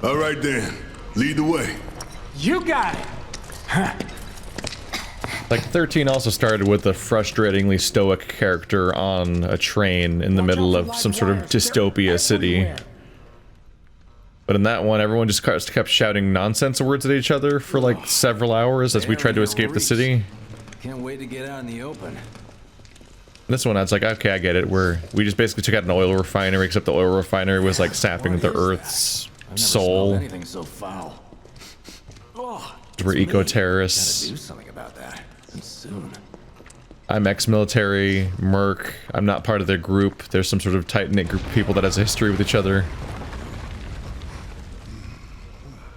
All right then, lead the way. You got it. Huh. Like 13 also started with a frustratingly stoic character on a train in the middle of some sort of dystopia city. But in that one, everyone just kept shouting nonsense words at each other for like several hours as we tried to escape the city. Can't wait to get out in the open. This one, I was like, okay, I get it. We just basically took out an oil refinery, except the oil refinery was like sapping the Earth's soul. Anything so foul. We're eco-terrorists. Gotta do something about that. And soon. I'm ex-military, merc. I'm not part of their group. There's some sort of tight-knit group of people that has a history with each other.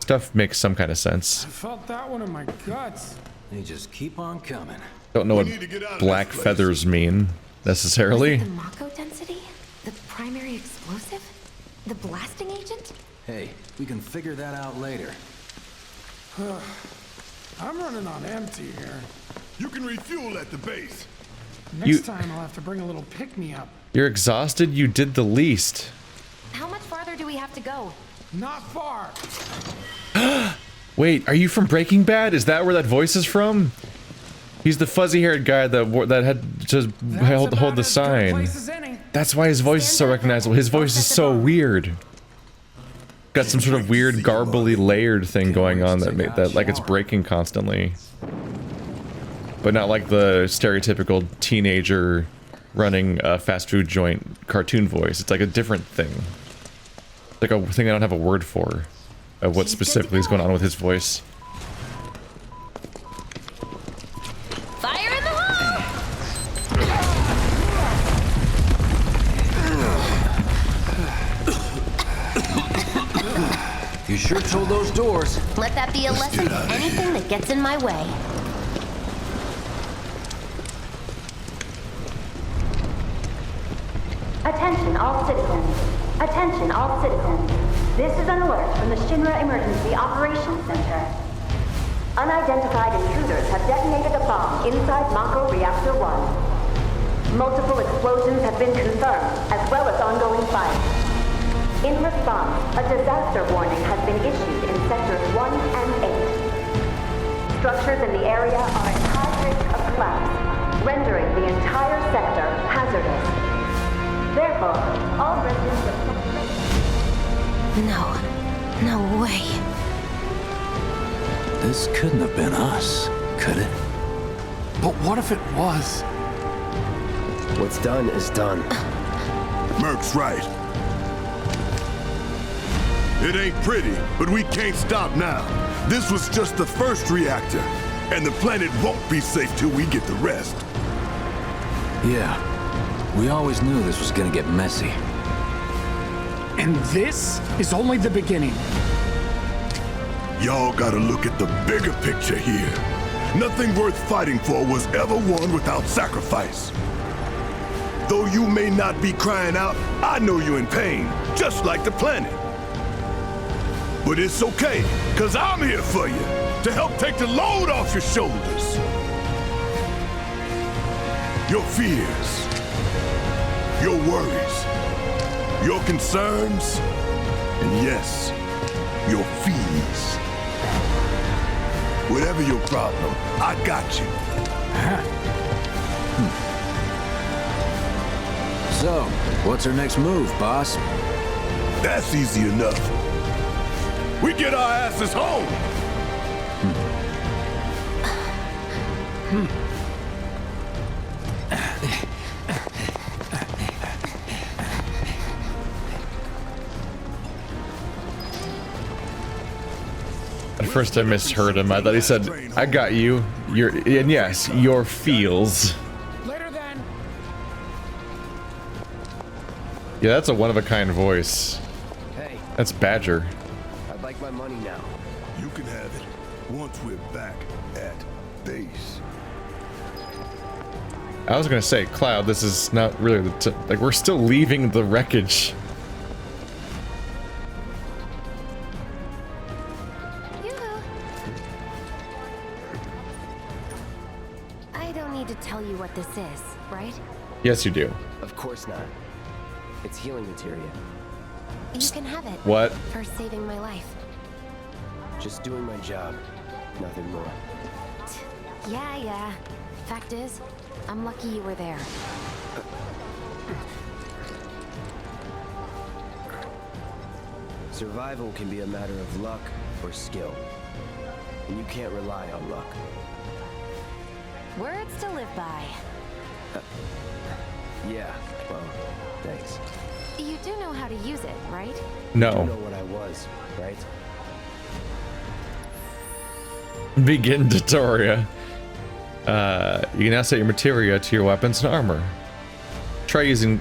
Stuff makes some kind of sense. I felt that one in my guts. They just keep on coming. Don't know what black feathers mean, necessarily. The mako density? The primary explosive? The blasting agent? Hey, we can figure that out later. I'm running on empty here. You can refuel at the base. Next time I'll have to bring a little pick-me-up. You're exhausted? You did the least. How much farther do we have to go? Not far. Wait, are you from Breaking Bad? Is that where that voice is from? He's the fuzzy-haired guy that had to hold the sign. That's why his voice is so recognizable. His voice is so weird. Got some sort of weird, garbly, layered thing going on that like it's breaking constantly. But not like the stereotypical teenager running a fast food joint cartoon voice. It's like a different thing. Like a thing I don't have a word for. Of what specifically is going on with his voice. Fire in the hole! You sure told those doors. Let that be a lesson to anything that gets in my way. Attention all citizens. Attention all citizens. This is an alert from the Shinra Emergency Operations Center. Unidentified intruders have detonated a bomb inside Mako Reactor 1. Multiple explosions have been confirmed, as well as ongoing fire. In response, a disaster warning has been issued in Sectors 1 and 8. Structures in the area are at high risk of collapse, rendering the entire sector hazardous. Therefore, all residents of No way. This couldn't have been us, could it? But what if it was? What's done is done. Merc's right. It ain't pretty, but we can't stop now. This was just the first reactor, and the planet won't be safe till we get the rest. Yeah. We always knew this was gonna get messy. And this is only the beginning. Y'all gotta look at the bigger picture here. Nothing worth fighting for was ever won without sacrifice. Though you may not be crying out, I know you're in pain, just like the planet. But it's okay, cause I'm here for you, to help take the load off your shoulders. Your fears, your worries, your concerns, and yes, your fees. Whatever your problem, I got you. So, what's our next move, boss? That's easy enough. We get our asses home! At first I misheard him. I thought he said, I got you. And yes, your feels. Later then. Yeah, that's a one-of-a-kind voice. Hey, That's Badger. I'd like my money now. You can have it once we're back at base. I was gonna say, Cloud, this is not really the like, we're still leaving the wreckage. Yoo-hoo. I don't need to tell you what this is, right? Yes, you do. Of course not. It's healing materia. You can have it. What? For saving my life. Just doing my job. Nothing more. Yeah. Fact is, I'm lucky you were there. Survival can be a matter of luck or skill. And you can't rely on luck. Words to live by. Yeah, well, thanks. You do know how to use it, right? You No. know what I was, right? Begin tutorial. You can now set your materia to your weapons and armor. Try setting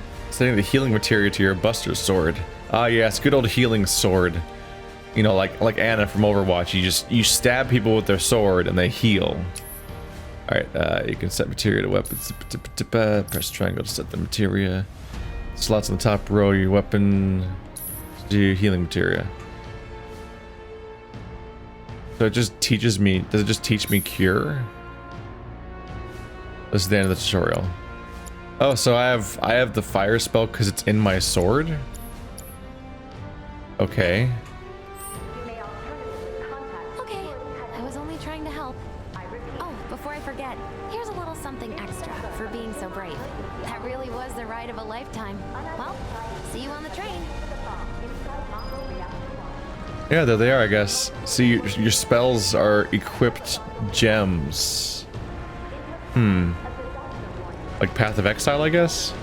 the healing materia to your Buster sword. Ah, yes, good old healing sword. You know, like Anna from Overwatch. You stab people with their sword and they heal. All right, you can set materia to weapons. Press triangle to set the materia. Slots on the top row. Your weapon to your healing materia. So it just teaches me. Does it just teach me cure? This is the end of the tutorial. Oh, so I have the fire spell because it's in my sword. Okay. Okay, I was only trying to help. Oh, before I forget, here's a little something extra for being so brave. That really was the ride of a lifetime. Well, see you on the train. Yeah, there they are, I guess. See, your spells are equipped gems. Like Path of Exile, I guess?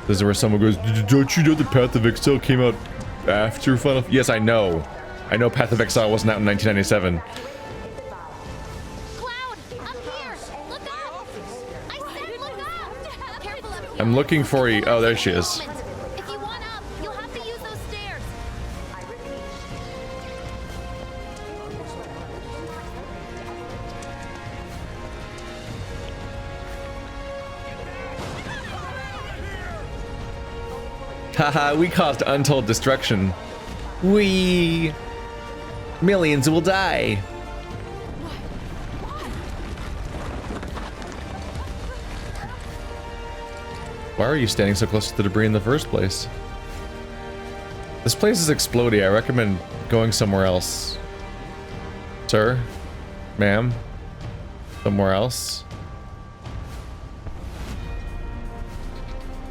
This is where someone goes, don't you know the Path of Exile came out after Final... Yes, I know. I know Path of Exile wasn't out in 1997. Cloud, up here! Look up! I said look up! Careful up here. I'm looking for you. Oh, there she is. If you want up, you'll have to use those stairs. Haha, we caused untold destruction. Millions will die. Why are you standing so close to the debris in the first place? This place is exploding. I recommend going somewhere else. Sir? Ma'am? Somewhere else?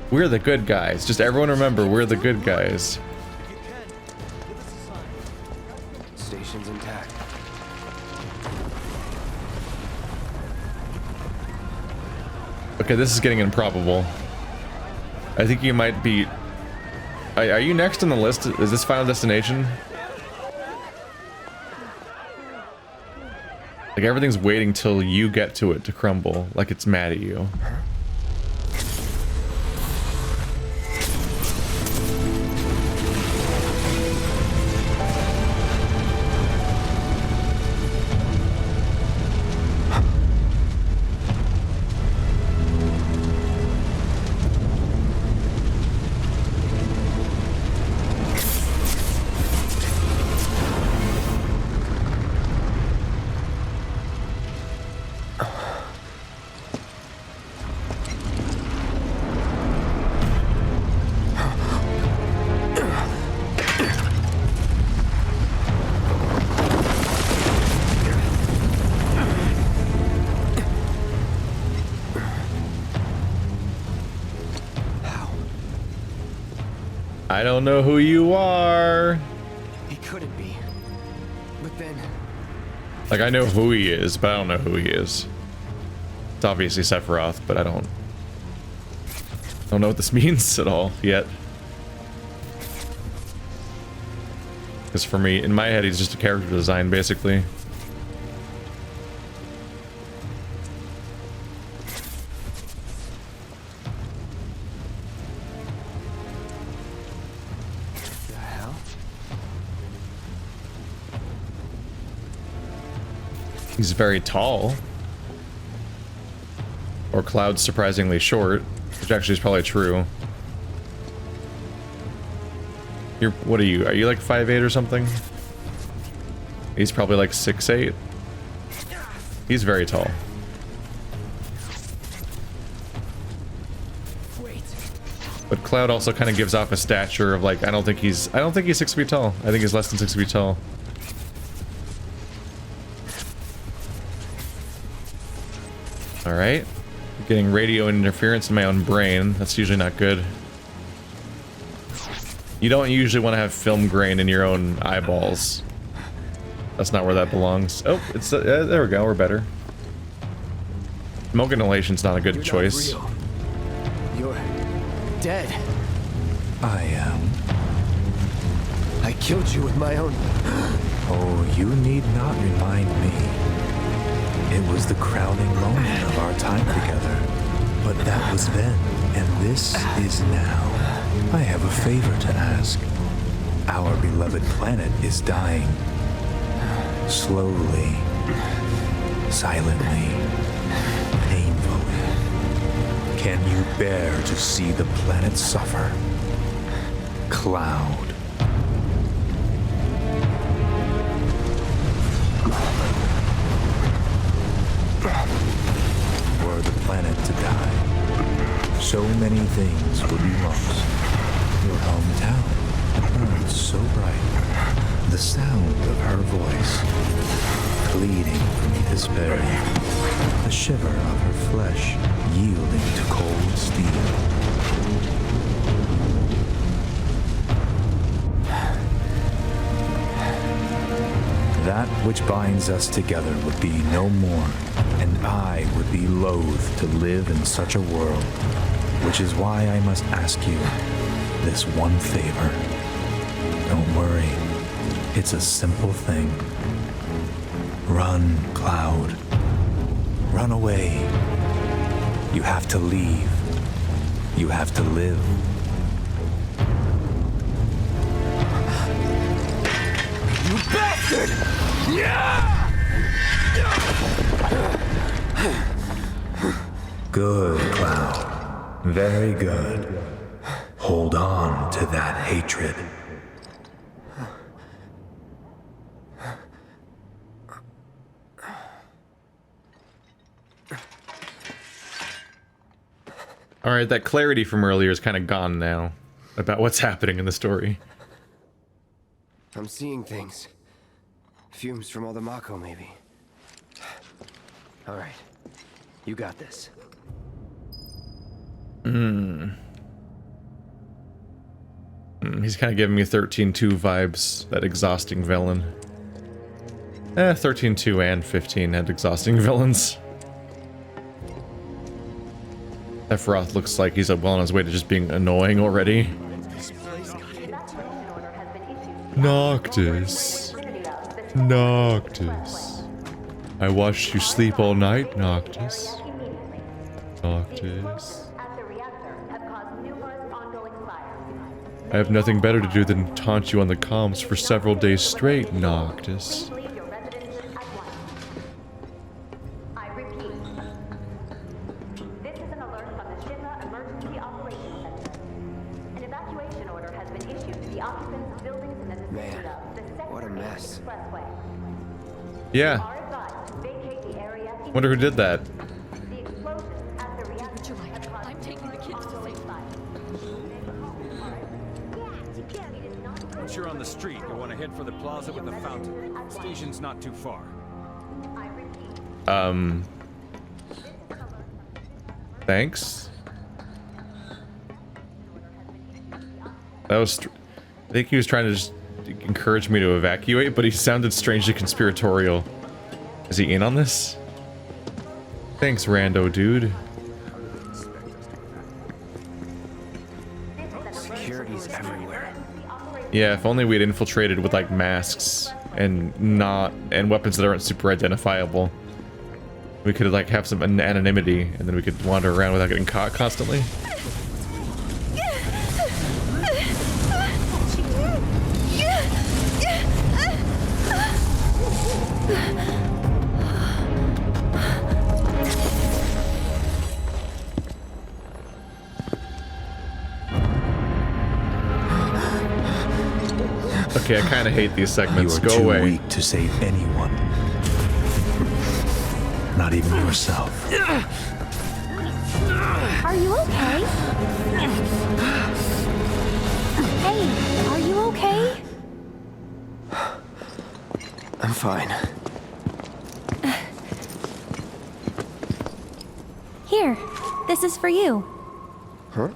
We're the good guys. Just everyone remember, we're the good guys. Station's intact. Okay, this is getting improbable. I think you might be... Are you next on the list? Is this Final Destination? Like everything's waiting till you get to it to crumble. Like it's mad at you. I don't know who you are. He couldn't be. But then... Like, I know who he is, but I don't know who he is. It's obviously Sephiroth, but I don't know what this means at all yet. Because for me, in my head, he's just a character design, basically. The hell? He's very tall. Or Cloud's surprisingly short, which actually is probably true. What are you? Are you like 5'8" or something? He's probably like 6'8". He's very tall. But Cloud also kind of gives off a stature of like, I don't think he's 6 feet tall. I think he's less than 6 feet tall. All right. Getting radio interference in my own brain. That's usually not good. You don't usually want to have film grain in your own eyeballs. That's not where that belongs. Oh, it's there we go. We're better. Smoke inhalation's not a good choice. Not real. You're dead. I am. I killed you with my own. Oh, you need not remind me. It was the crowning moment of our time together. But that was then, and this is now. I have a favor to ask. Our beloved planet is dying. Slowly. Silently. Painfully. Can you bear to see the planet suffer? Cloud. Were the planet to die, so many things would be lost. Your hometown burned so bright. The sound of her voice, pleading from despair. The shiver of her flesh yielding to cold steel. That which binds us together would be no more, and I would be loath to live in such a world, which is why I must ask you this one favor. Don't worry, it's a simple thing. Run, Cloud. Run away. You have to leave. You have to live. You bastard! Good, Cloud. Very good. Hold on to that hatred. Alright, that clarity from earlier is kind of gone now about what's happening in the story. I'm seeing things. Fumes from all the mako, maybe. All right. You got this. He's kind of giving me 13-2 vibes, that exhausting villain. 13-2 and 15 had exhausting villains. Sephiroth looks like he's well on his way to just being annoying already. Noctis. Noctis. I watched you sleep all night, Noctis. Noctis. I have nothing better to do than taunt you on the comms for several days straight, Noctis. I repeat. This is an alert from the Shinra Emergency Operations Center. An evacuation order has been issued to the occupants of buildings in the vicinity of the What a mess. Expressway. Yeah. Are advised to vacate the area. Wonder who did that. The explosions at the reactor have caused I'm taking the kids to ongoing safety. fire. Once you're on the street, you want to head for the plaza with the fountain. The station's not too far. Thanks. That was... I think he was trying to just encourage me to evacuate, but he sounded strangely conspiratorial. Is he in on this? Thanks, rando dude. Security's everywhere. Yeah, if only we had infiltrated with like masks and weapons that aren't super identifiable. We could like have some anonymity, and then we could wander around without getting caught constantly. Okay, I kind of hate these segments. You are Go too away. weak to save anyone. Not even yourself. Are you okay? Hey, are you okay? I'm fine. Here, this is for you. Huh?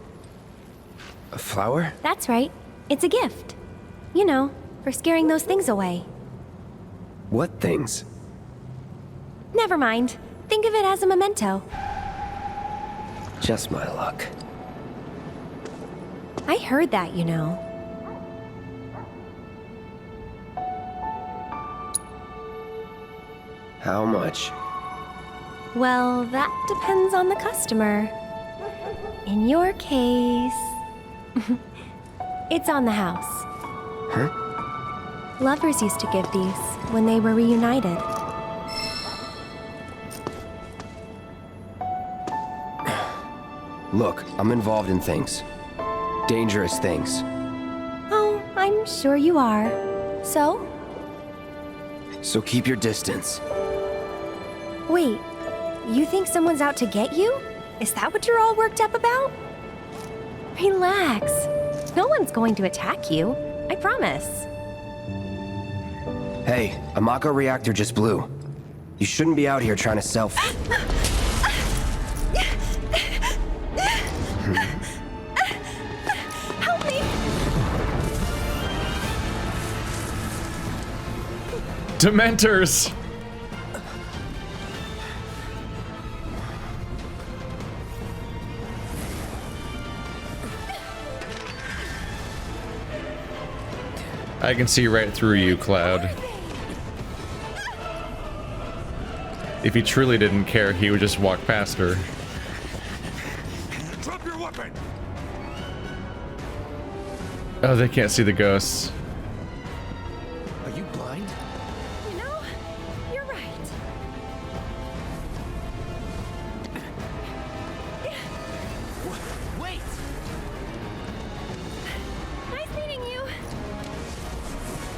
A flower? That's right. It's a gift. You know, for scaring those things away. What things? Never mind. Think of it as a memento. Just my luck. I heard that, you know. How much? Well, that depends on the customer. In your case... it's on the house. Huh? Lovers used to give these when they were reunited. Look, I'm involved in things. Dangerous things. Oh, I'm sure you are. So? So keep your distance. Wait, you think someone's out to get you? Is that what you're all worked up about? Relax. No one's going to attack you. I promise. Hey, a mako reactor just blew. You shouldn't be out here trying to sell. Help me! Dementors! I can see right through you, Cloud. If he truly didn't care, he would just walk past her. Drop your weapon. Oh, they can't see the ghosts. Are you blind? You know, you're right. Wait! Nice meeting you.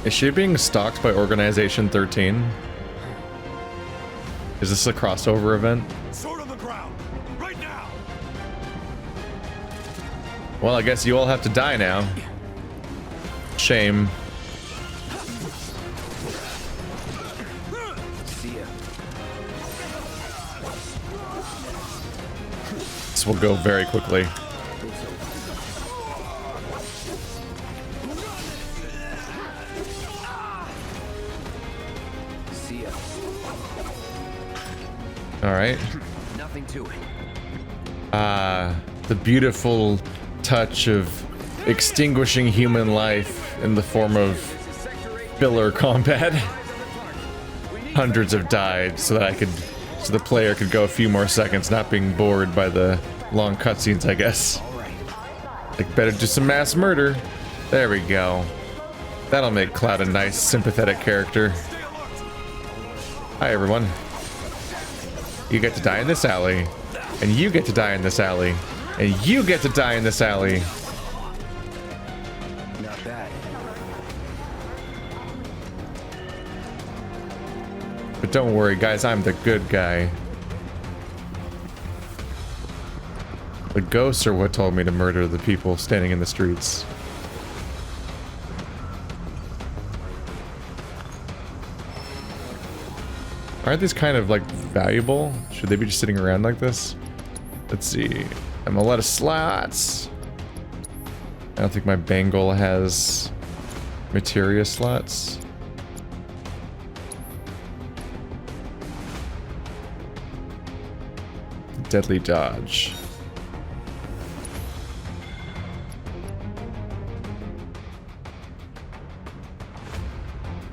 Is she being stalked by Organization 13? Is this a crossover event? Sword on the ground, right now. Well, I guess you all have to die now. Shame. See ya. This will go very quickly. See ya. All right. Nothing to it. The beautiful touch of extinguishing human life in the form of filler combat. Hundreds have died so that so the player could go a few more seconds not being bored by the long cutscenes, I guess. Like, better do some mass murder. There we go. That'll make Cloud a nice, sympathetic character. Hi, everyone. You get to die in this alley. And you get to die in this alley. And you get to die in this alley. Not bad. But don't worry, guys, I'm the good guy. The ghosts are what told me to murder the people standing in the streets. Aren't these kind of like valuable? Should they be just sitting around like this? Let's see. I'm a lot of slots. I don't think my bangle has materia slots. Deadly dodge.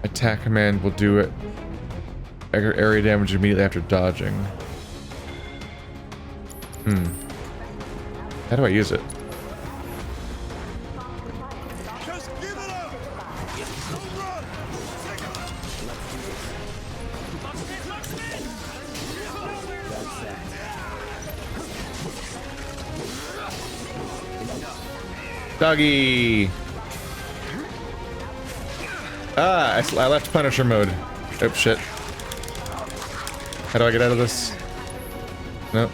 Attack command will do it. Area damage immediately after dodging. How do I use it? Just give it up. Don't run. Take it. Doggy. Ah, I left Punisher mode. Oh shit. How do I get out of this? Nope.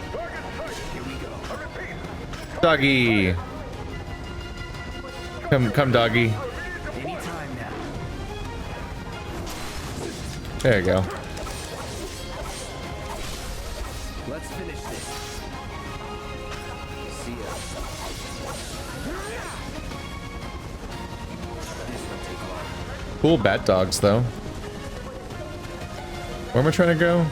Doggy. Come, doggy. Anytime now. There you go. Let's finish this. See ya. Cool bat dogs, though. Where am I trying to go?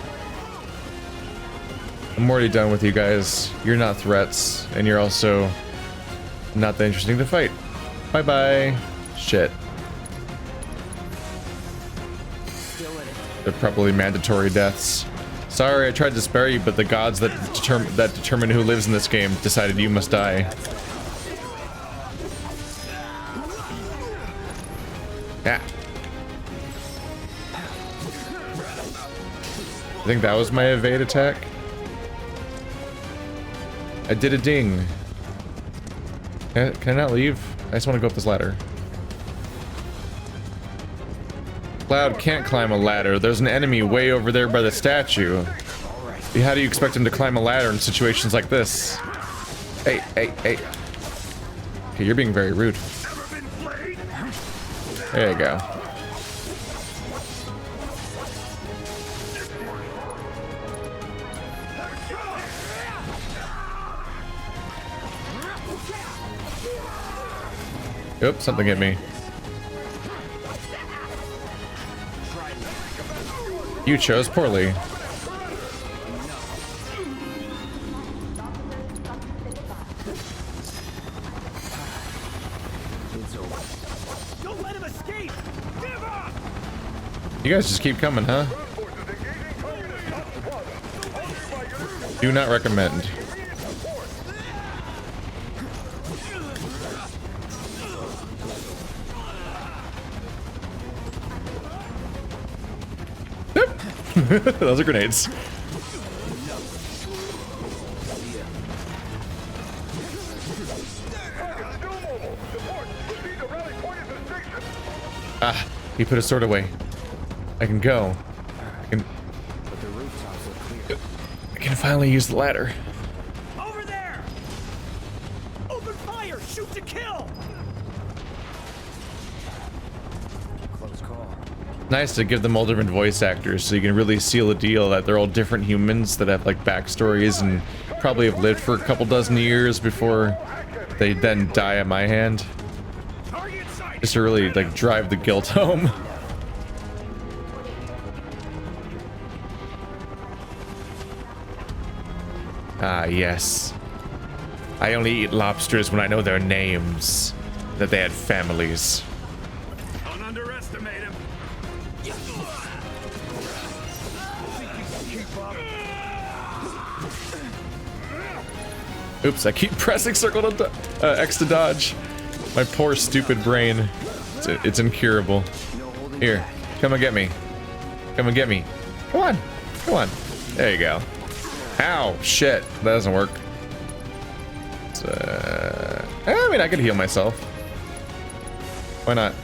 I'm already done with you guys. You're not threats, and you're also not that interesting to fight. Bye-bye. Shit. They're probably mandatory deaths. Sorry, I tried to spare you, but the gods that determine who lives in this game decided you must die. Yeah. I think that was my evade attack. I did a ding. Can I not leave? I just want to go up this ladder. Cloud can't climb a ladder. There's an enemy way over there by the statue. How do you expect him to climb a ladder in situations like this? Hey, hey, hey. Okay, you're being very rude. There you go. Oops, something hit me. You chose poorly. Don't let him escape! Give up! You guys just keep coming, huh? Do not recommend. Those are grenades. Ah, he put his sword away. I can go. I can finally use the ladder. Over there! Open fire! Shoot to kill! Close call. Nice to give them all different voice actors so you can really seal the deal that they're all different humans that have like backstories and probably have lived for a couple dozen years before they then die at my hand. Just to really like drive the guilt home. Ah, yes. I only eat lobsters when I know their names, that they had families. Don't underestimate him. Oops, I keep pressing circle to X to dodge. My poor stupid brain. It's incurable. Here, come and get me. Come and get me. Come on. Come on. There you go. Ow, shit. That doesn't work. I mean, I could heal myself. Why not?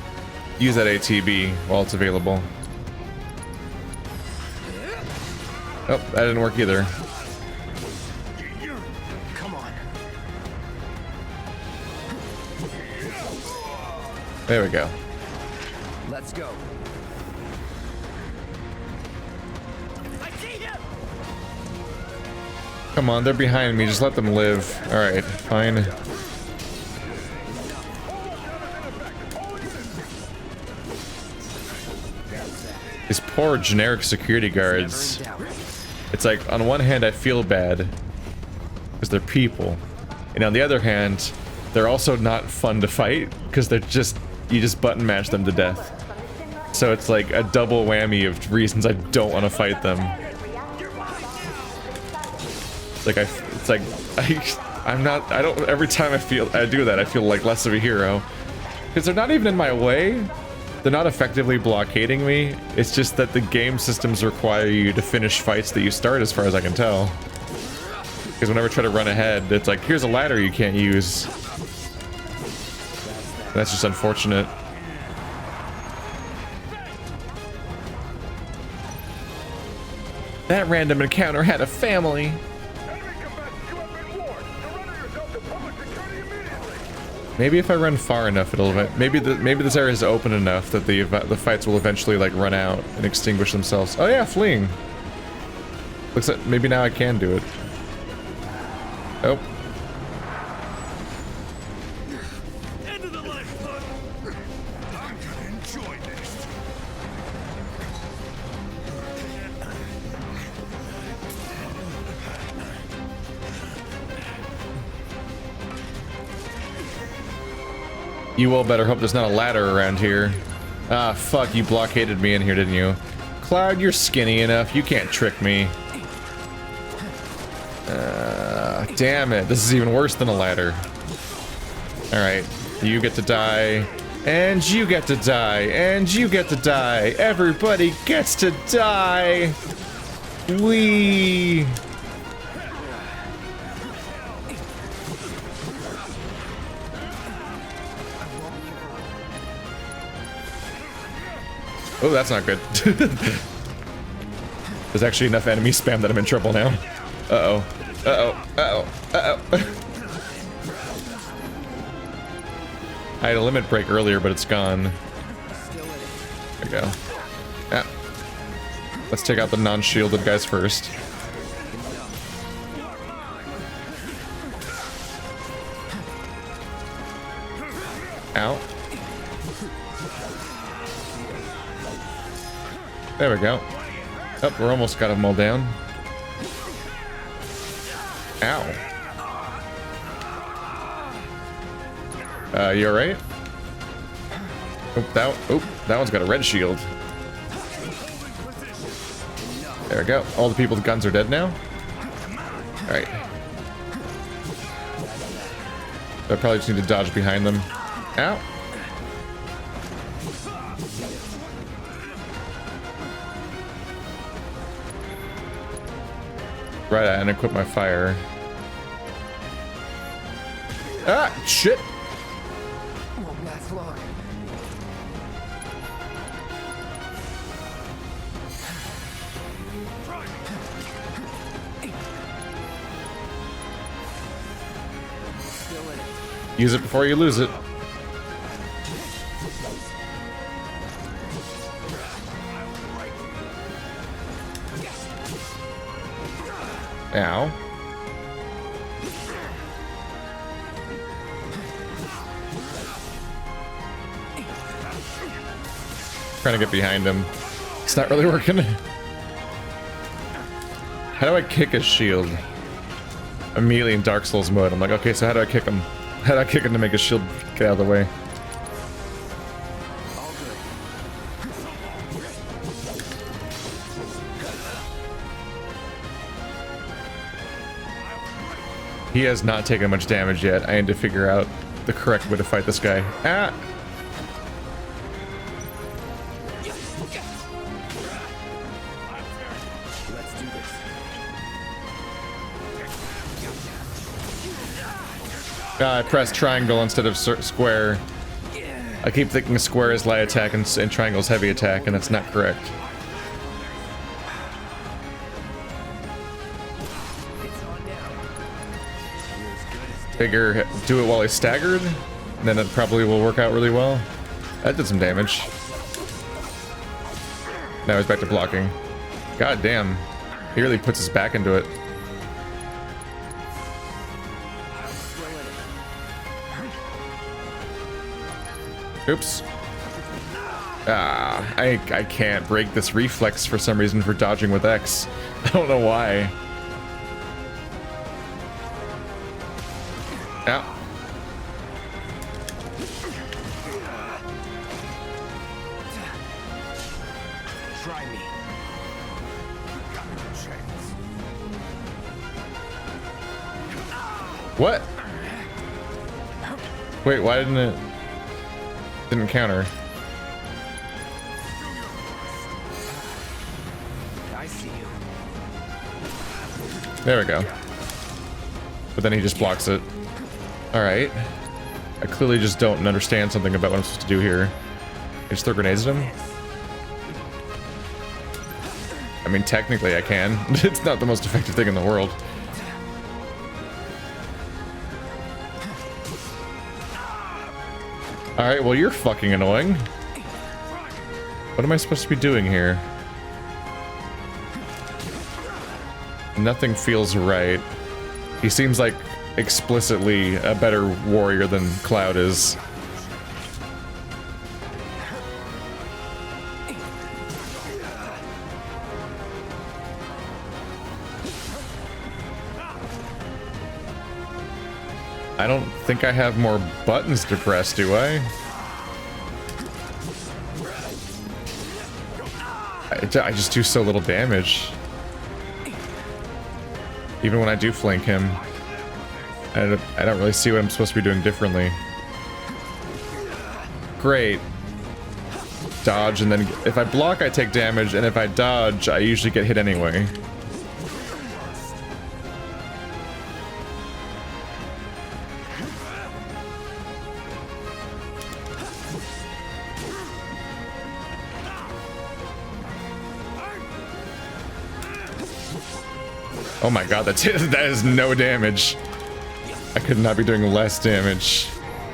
Use that ATB while it's available. Oh, that didn't work either. Come on. There we go. Let's go. I see him. Come on, they're behind me. Just let them live. All right, fine. These poor generic security guards. It's like, on one hand, I feel bad because they're people, and on the other hand, they're also not fun to fight because they're just, you just button mash them to death. So it's like a double whammy of reasons I don't want to fight them. It's like I don't. Every time I do that, I feel like less of a hero because they're not even in my way. They're not effectively blockading me. It's just that the game systems require you to finish fights that you start, as far as I can tell. Because whenever I try to run ahead, it's like, here's a ladder you can't use. That's just unfortunate. That random encounter had a family. Maybe if I run far enough, it'll maybe this area is open enough that the fights will eventually like run out and extinguish themselves. Oh yeah, fleeing. Looks like maybe now I can do it. Oh. End of the lifeboat. I'm gonna enjoy this. You all better hope there's not a ladder around here. Ah, fuck, you blockaded me in here, didn't you? Cloud, you're skinny enough. You can't trick me. Damn it. This is even worse than a ladder. Alright. You get to die. And you get to die. And you get to die. Everybody gets to die. Whee! Oh, that's not good. There's actually enough enemy spam that I'm in trouble now. Uh-oh. Uh-oh. Uh-oh. Uh-oh. I had a limit break earlier, but it's gone. There we go. Yeah. Let's take out the non-shielded guys first. Ow. There we go. Oh, we're almost got them all down. Ow. You alright? Oh, that one's got a red shield. There we go. All the people with guns are dead now. Alright. I probably just need to dodge behind them. Ow. Right, and equip my fire. Ah, shit! Won't last long. Use it before you lose it. Ow. Trying to get behind him. It's not really working. How do I kick his shield? Immediately in Dark Souls mode. I'm like, okay, so how do I kick him? How do I kick him to make his shield get out of the way? He has not taken much damage yet. I need to figure out the correct way to fight this guy. Ah! I pressed triangle instead of square. I keep thinking square is light attack and triangle is heavy attack, and that's not correct. Figure do it while he's staggered, and then it probably will work out really well. That did some damage. Now he's back to blocking. God damn. He really puts his back into it. Oops. Ah, I can't break this reflex for some reason for dodging with X. I don't know why. Ow. Try me. Got no chance. What? Wait, why didn't it? Didn't counter. I see you. There we go. But then he just blocks it. Alright. I clearly just don't understand something about what I'm supposed to do here. I just throw grenades at him? I mean, technically I can. It's not the most effective thing in the world. Alright, well you're fucking annoying. What am I supposed to be doing here? Nothing feels right. He seems like explicitly a better warrior than Cloud is. I don't think I have more buttons to press, do I? I just do so little damage. Even when I do flank him, I don't really see what I'm supposed to be doing differently. Great. Dodge, and then if I block, I take damage, and if I dodge, I usually get hit anyway. Oh my god, that is no damage. I could not be doing less damage.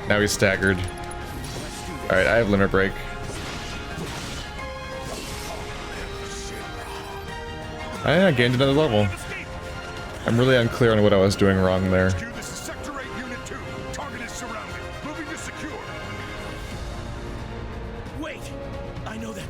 Now he's staggered. Alright, I have limit break. I gained another level. I'm really unclear on what I was doing wrong there. This is Sector 8, Unit 2. Target is surrounded. Moving to secure. Wait! I know that.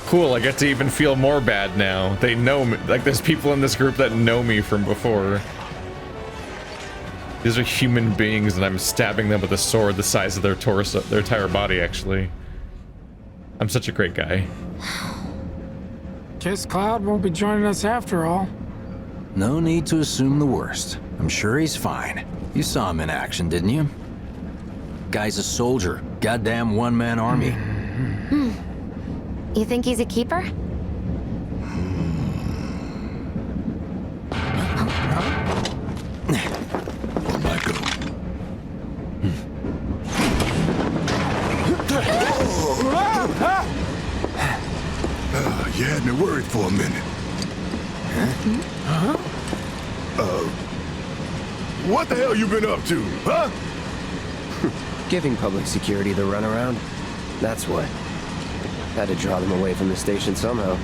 Cool, I get to even feel more bad now. They know me. Like, there's people in this group that know me from before. These are human beings, and I'm stabbing them with a sword the size of their torso, their entire body, actually. I'm such a great guy. Guess Cloud won't be joining us after all. No need to assume the worst. I'm sure he's fine. You saw him in action, didn't you? Guy's a soldier. Goddamn one-man army. You think he's a keeper? Mako. You had me worried for a minute. What the hell you been up to, huh? Giving public security the runaround. That's what. Had to draw them away from the station somehow.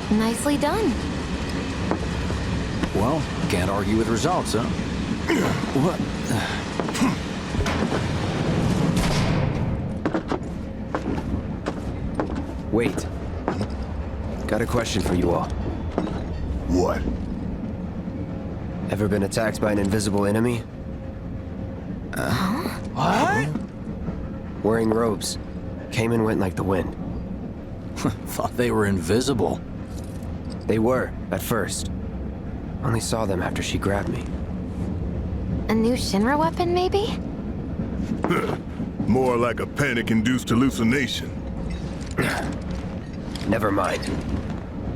Nicely done. Well, can't argue with results, huh? What? Wait. Got a question for you all. What? Ever been attacked by an invisible enemy? What? Wearing robes. Came and went like the wind. Thought they were invisible. They were, at first. Only saw them after she grabbed me. A new Shinra weapon, maybe? More like a panic-induced hallucination. Never mind.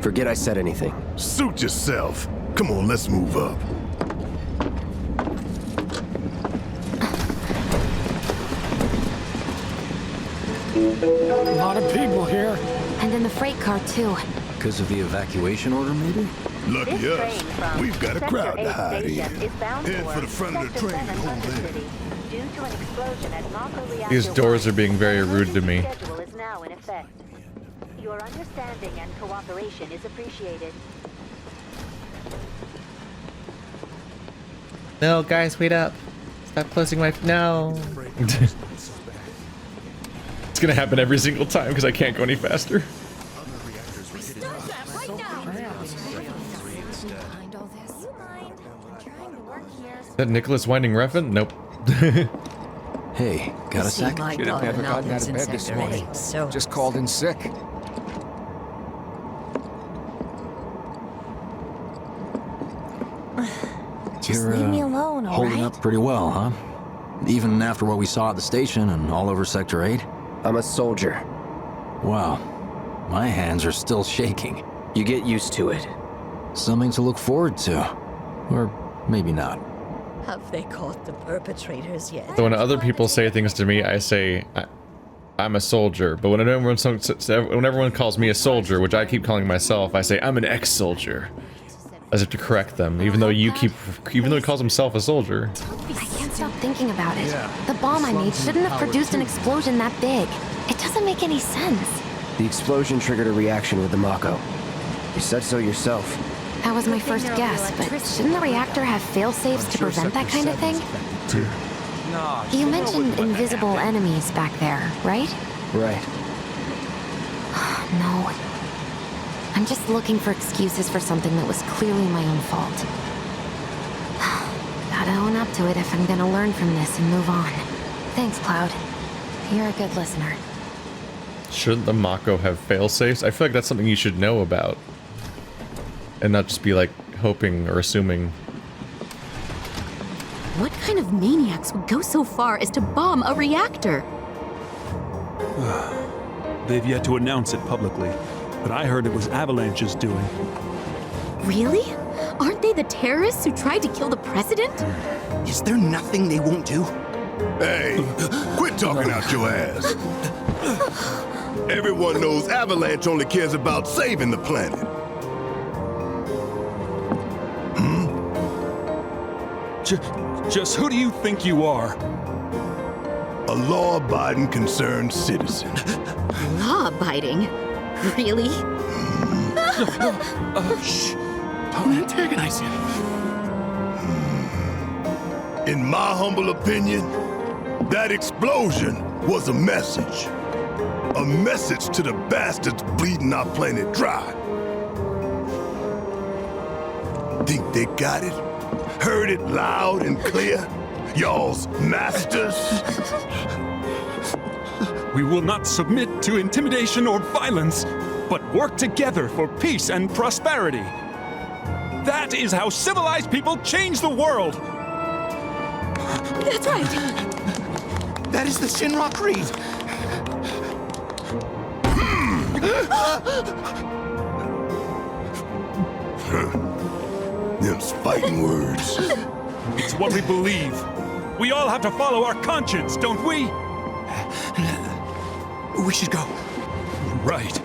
Forget I said anything. Suit yourself. Come on, let's move up. A lot of people here. And in the freight car, too. Because of the evacuation order, maybe? Lucky us. We've got a crowd to hide in. Head for the front of the train and hold in. These doors are being very rude to me. Your understanding and cooperation is appreciated. No, guys, wait up. Stop closing my... No. It's gonna happen every single time because I can't go any faster. Is that Nicholas Winding Refn? Nope. Hey, got a sec? Should have never gotten out of bed this morning. Just called in sick. Just leave me alone, all holding right? up pretty well, huh? Even after what we saw at the station and all over Sector 8? I'm a soldier. Wow. My hands are still shaking. You get used to it. Something to look forward to. Or maybe not. Have they caught the perpetrators yet? So when other people say things to me, I say, I'm a soldier. But when everyone calls me a soldier, which I keep calling myself, I say, I'm an ex-soldier. As if to correct them, even though he calls himself a soldier. I can't stop thinking about it. The bomb I made shouldn't have produced an explosion that big. It doesn't make any sense. The explosion triggered a reaction with the mako. You said so yourself. That was my first guess, but shouldn't the reactor have fail-safes to prevent that kind of thing? Nah. You Shinra mentioned wouldn't let that invisible happen. enemies back there, right? Right. No. I'm just looking for excuses for something that was clearly my own fault. Gotta own up to it if I'm gonna learn from this and move on. Thanks, Cloud. You're a good listener. Shouldn't the Mako have failsafes? I feel like that's something you should know about. And not just be like hoping or assuming. What kind of maniacs would go so far as to bomb a reactor? They've yet to announce it publicly, but I heard it was Avalanche's doing. Really? Aren't they the terrorists who tried to kill the president? Is there nothing they won't do? Hey, quit talking out your ass. Everyone knows Avalanche only cares about saving the planet. Just who do you think you are? A law-abiding, concerned citizen. Law-abiding? Really? Shh. Don't antagonize him. In my humble opinion, that explosion was a message. A message to the bastards bleeding our planet dry. Think they got it? Heard it loud and clear? Y'all's masters? We will not submit to intimidation or violence, but work together for peace and prosperity. That is how civilized people change the world. That's right. That is the Shinra Creed. Them's fighting words. It's what we believe. We all have to follow our conscience, don't we? We should go. Right.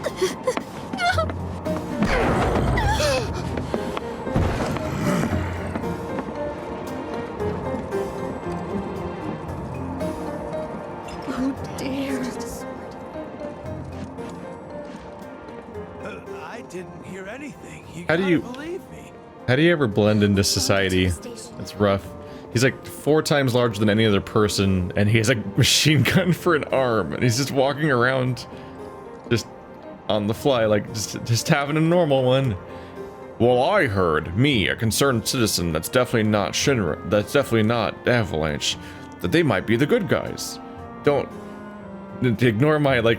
Oh dear. I didn't hear anything. How do you believe me? How do you ever blend into society? It's rough. He's like 4 times larger than any other person, and he has a machine gun for an arm, and he's just walking around, just on the fly, like just having a normal one. Well, I heard, me, a concerned citizen, that's definitely not Shinra, that's definitely not Avalanche, that they might be the good guys. Don't ignore my like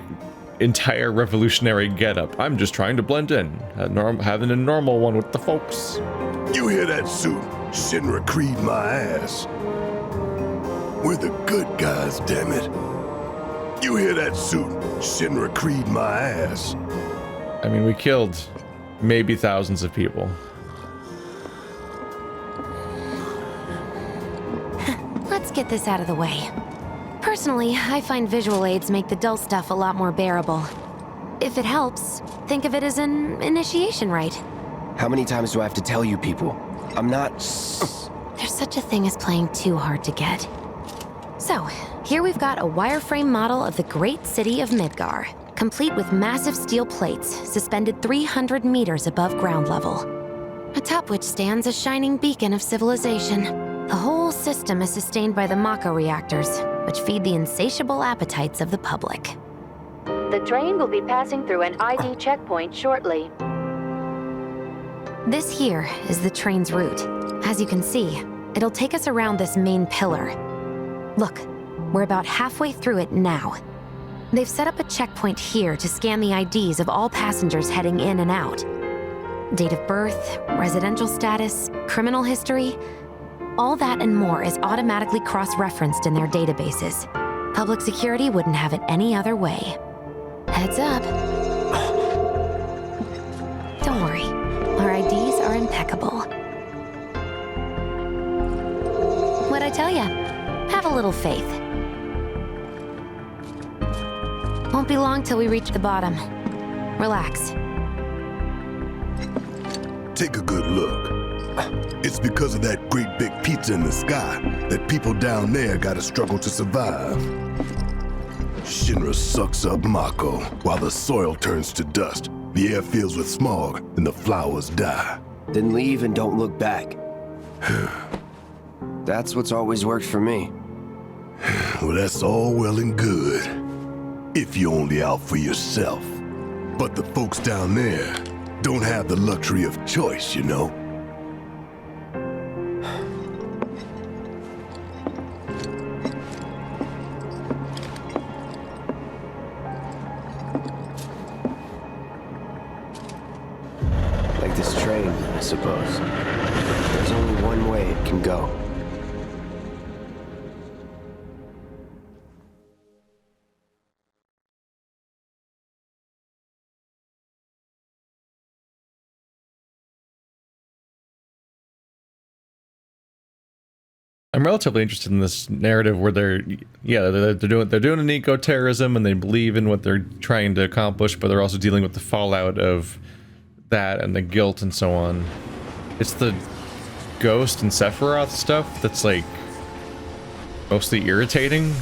entire revolutionary getup. I'm just trying to blend in, having a normal one with the folks. You hear that suit? Shinra Creed my ass. We're the good guys, damn it. You hear that suit? Shinra Creed my ass. I mean, we killed maybe thousands of people. Let's get this out of the way. Personally, I find visual aids make the dull stuff a lot more bearable. If it helps, think of it as an initiation rite. How many times do I have to tell you people? I'm not... There's such a thing as playing too hard to get. So, here we've got a wireframe model of the great city of Midgar, complete with massive steel plates suspended 300 meters above ground level, atop which stands a shining beacon of civilization. The whole system is sustained by the mako reactors, which feed the insatiable appetites of the public. The train will be passing through an ID checkpoint shortly. This here is the train's route. As you can see, it'll take us around this main pillar. Look, we're about halfway through it now. They've set up a checkpoint here to scan the IDs of all passengers heading in and out. Date of birth, residential status, criminal history, all that and more is automatically cross-referenced in their databases. Public security wouldn't have it any other way. Heads up. Don't worry, our IDs are impeccable. What'd I tell ya? Have a little faith. Won't be long till we reach the bottom. Relax. Take a good look. It's because of that great big pizza in the sky that people down there gotta struggle to survive. Shinra sucks up Mako while the soil turns to dust, the air fills with smog, and the flowers die. Then leave and don't look back. That's what's always worked for me. Well, that's all well and good. If you're only out for yourself. But the folks down there don't have the luxury of choice, you know? Like this train, I suppose. There's only one way it can go. I'm relatively interested in this narrative where they're doing an eco-terrorism and they believe in what they're trying to accomplish, but they're also dealing with the fallout of that and the guilt and so on. It's the Ghost and Sephiroth stuff that's like mostly irritating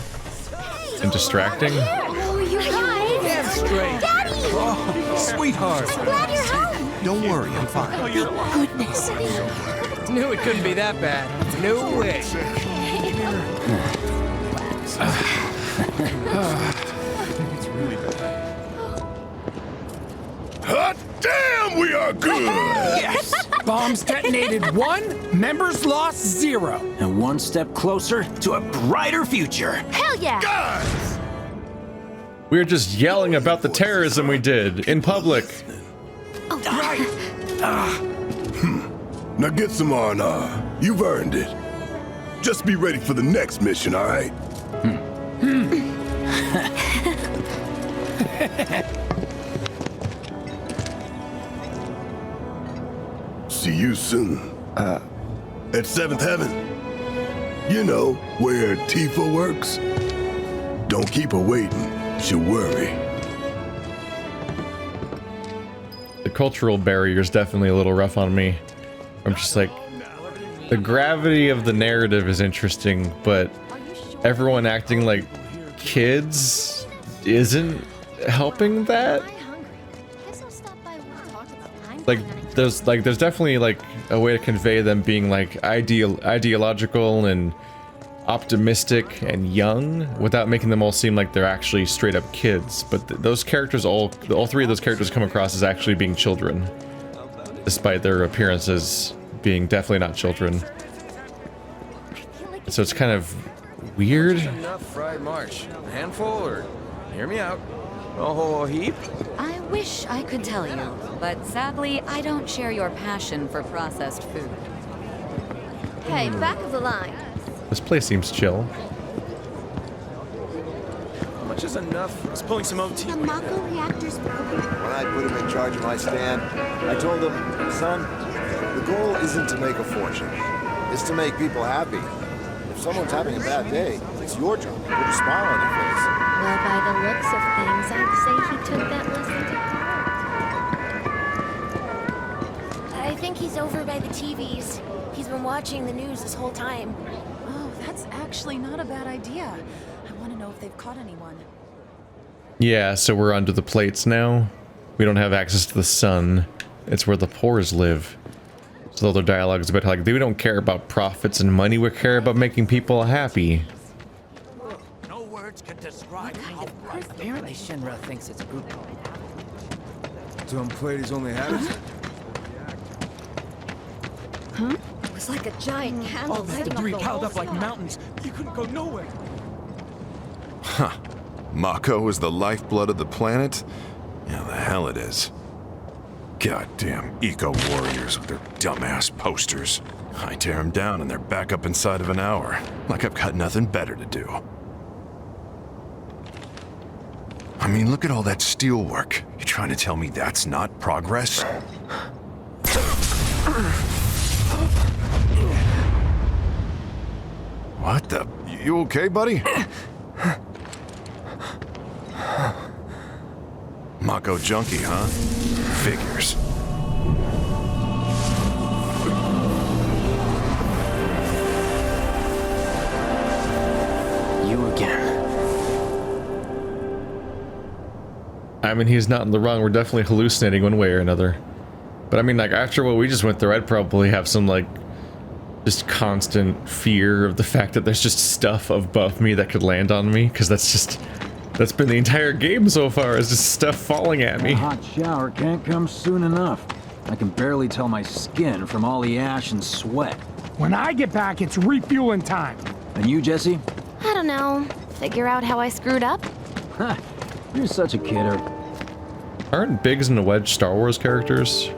and distracting. Oh, you guys! Straight. Daddy! Oh, sweetheart. I'm glad you're home. Don't worry, I'm fine. Oh, goodness. Knew it couldn't be that bad. No way. Hot damn, we are good! Yes! Bombs detonated 1, members lost 0. And one step closer to a brighter future. Hell yeah! Guys! We're just yelling about the terrorism we did in public. Oh, right. Now get some R&R. You've earned it. Just be ready for the next mission, all right? See you soon. At 7th Heaven. You know, where Tifa works. Don't keep her waiting. She'll worry. The cultural barrier is definitely a little rough on me. I'm just like, the gravity of the narrative is interesting, but everyone acting like kids isn't helping that. Like there's definitely like a way to convey them being like ideological and optimistic and young without making them all seem like they're actually straight up kids. But those characters, all 3 of those characters come across as actually being children, despite their appearances being definitely not children. So it's kind of weird. Enough fried marsh. A handful, or hear me out. A whole heap? I wish I could tell you, but sadly, I don't share your passion for processed food. Hey, back of the line. This place seems chill. How much is enough? I was pulling some OT. The Mako reactor's broken. When I put him in charge of my stand, I told him, son, the goal isn't to make a fortune. It's to make people happy. If someone's having a bad day, it's your job to put a smile on your face. Well, by the looks of things, I'd say he took that lesson to heart. I think he's over by the TVs. He's been watching the news this whole time. Oh, that's actually not a bad idea. I want to know if they've caught anyone. Yeah, so we're under the plates now. We don't have access to the sun. It's where the pores live. So their dialogue is about like, we don't care about profits and money, we care about making people happy. No words can describe how apparently Shinra thinks it's good. Tom Platy's only had it? Huh? It was like a giant candle. All that debris piled up like mountains. You couldn't go nowhere. Huh. Mako is the lifeblood of the planet? Yeah, the hell it is. Goddamn eco-warriors with their dumbass posters. I tear them down and they're back up inside of an hour. Like I've got nothing better to do. I mean, look at all that steel work. You trying to tell me that's not progress? What the? You okay, buddy? Mako junkie, huh? Figures. You again. I mean, he's not in the wrong. We're definitely hallucinating one way or another. But I mean, like, after what we just went through, I'd probably have some, like, just constant fear of the fact that there's just stuff above me that could land on me, because that's been the entire game so far, is just stuff falling at me. A hot shower can't come soon enough. I can barely tell my skin from all the ash and sweat. When I get back, it's refueling time. And you, Jesse? I don't know. Figure out how I screwed up? Ha! You're such a kidder. Aren't Biggs and the Wedge Star Wars characters?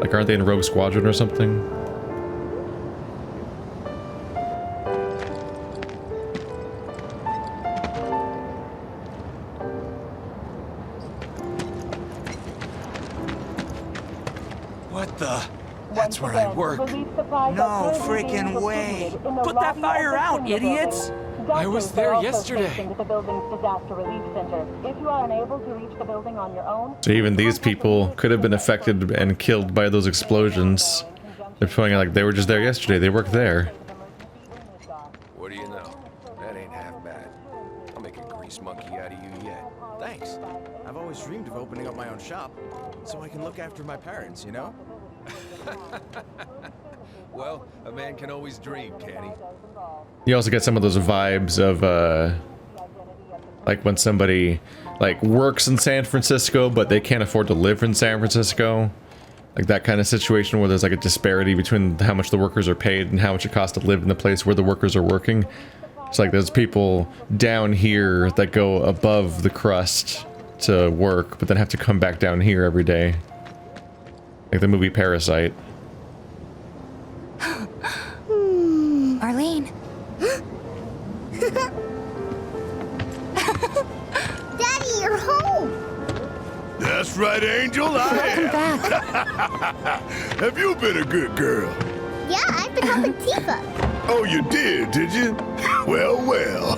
Like, aren't they in Rogue Squadron or something? What the? That's where I work. No freaking way. Put that fire out, idiots! I was there yesterday. So even these people could have been affected and killed by those explosions. They're pointing like they were just there yesterday. They worked there. What do you know? That ain't half bad. I'll make a grease monkey out of you yet. Thanks. I've always dreamed of opening up my own shop, so I can look after my parents, you know? Well, a man can always dream, can't he? You also get some of those vibes of like when somebody like works in San Francisco but they can't afford to live in San Francisco, like that kind of situation where there's like a disparity between how much the workers are paid and how much it costs to live in the place where the workers are working. It's like there's people down here that go above the crust to work but then have to come back down here every day, like the movie Parasite. Arlene. Daddy, you're home! That's right, Angel, I am. Have you been a good girl? Yeah, I've been helping Tifa. Oh, you did you? Well, well.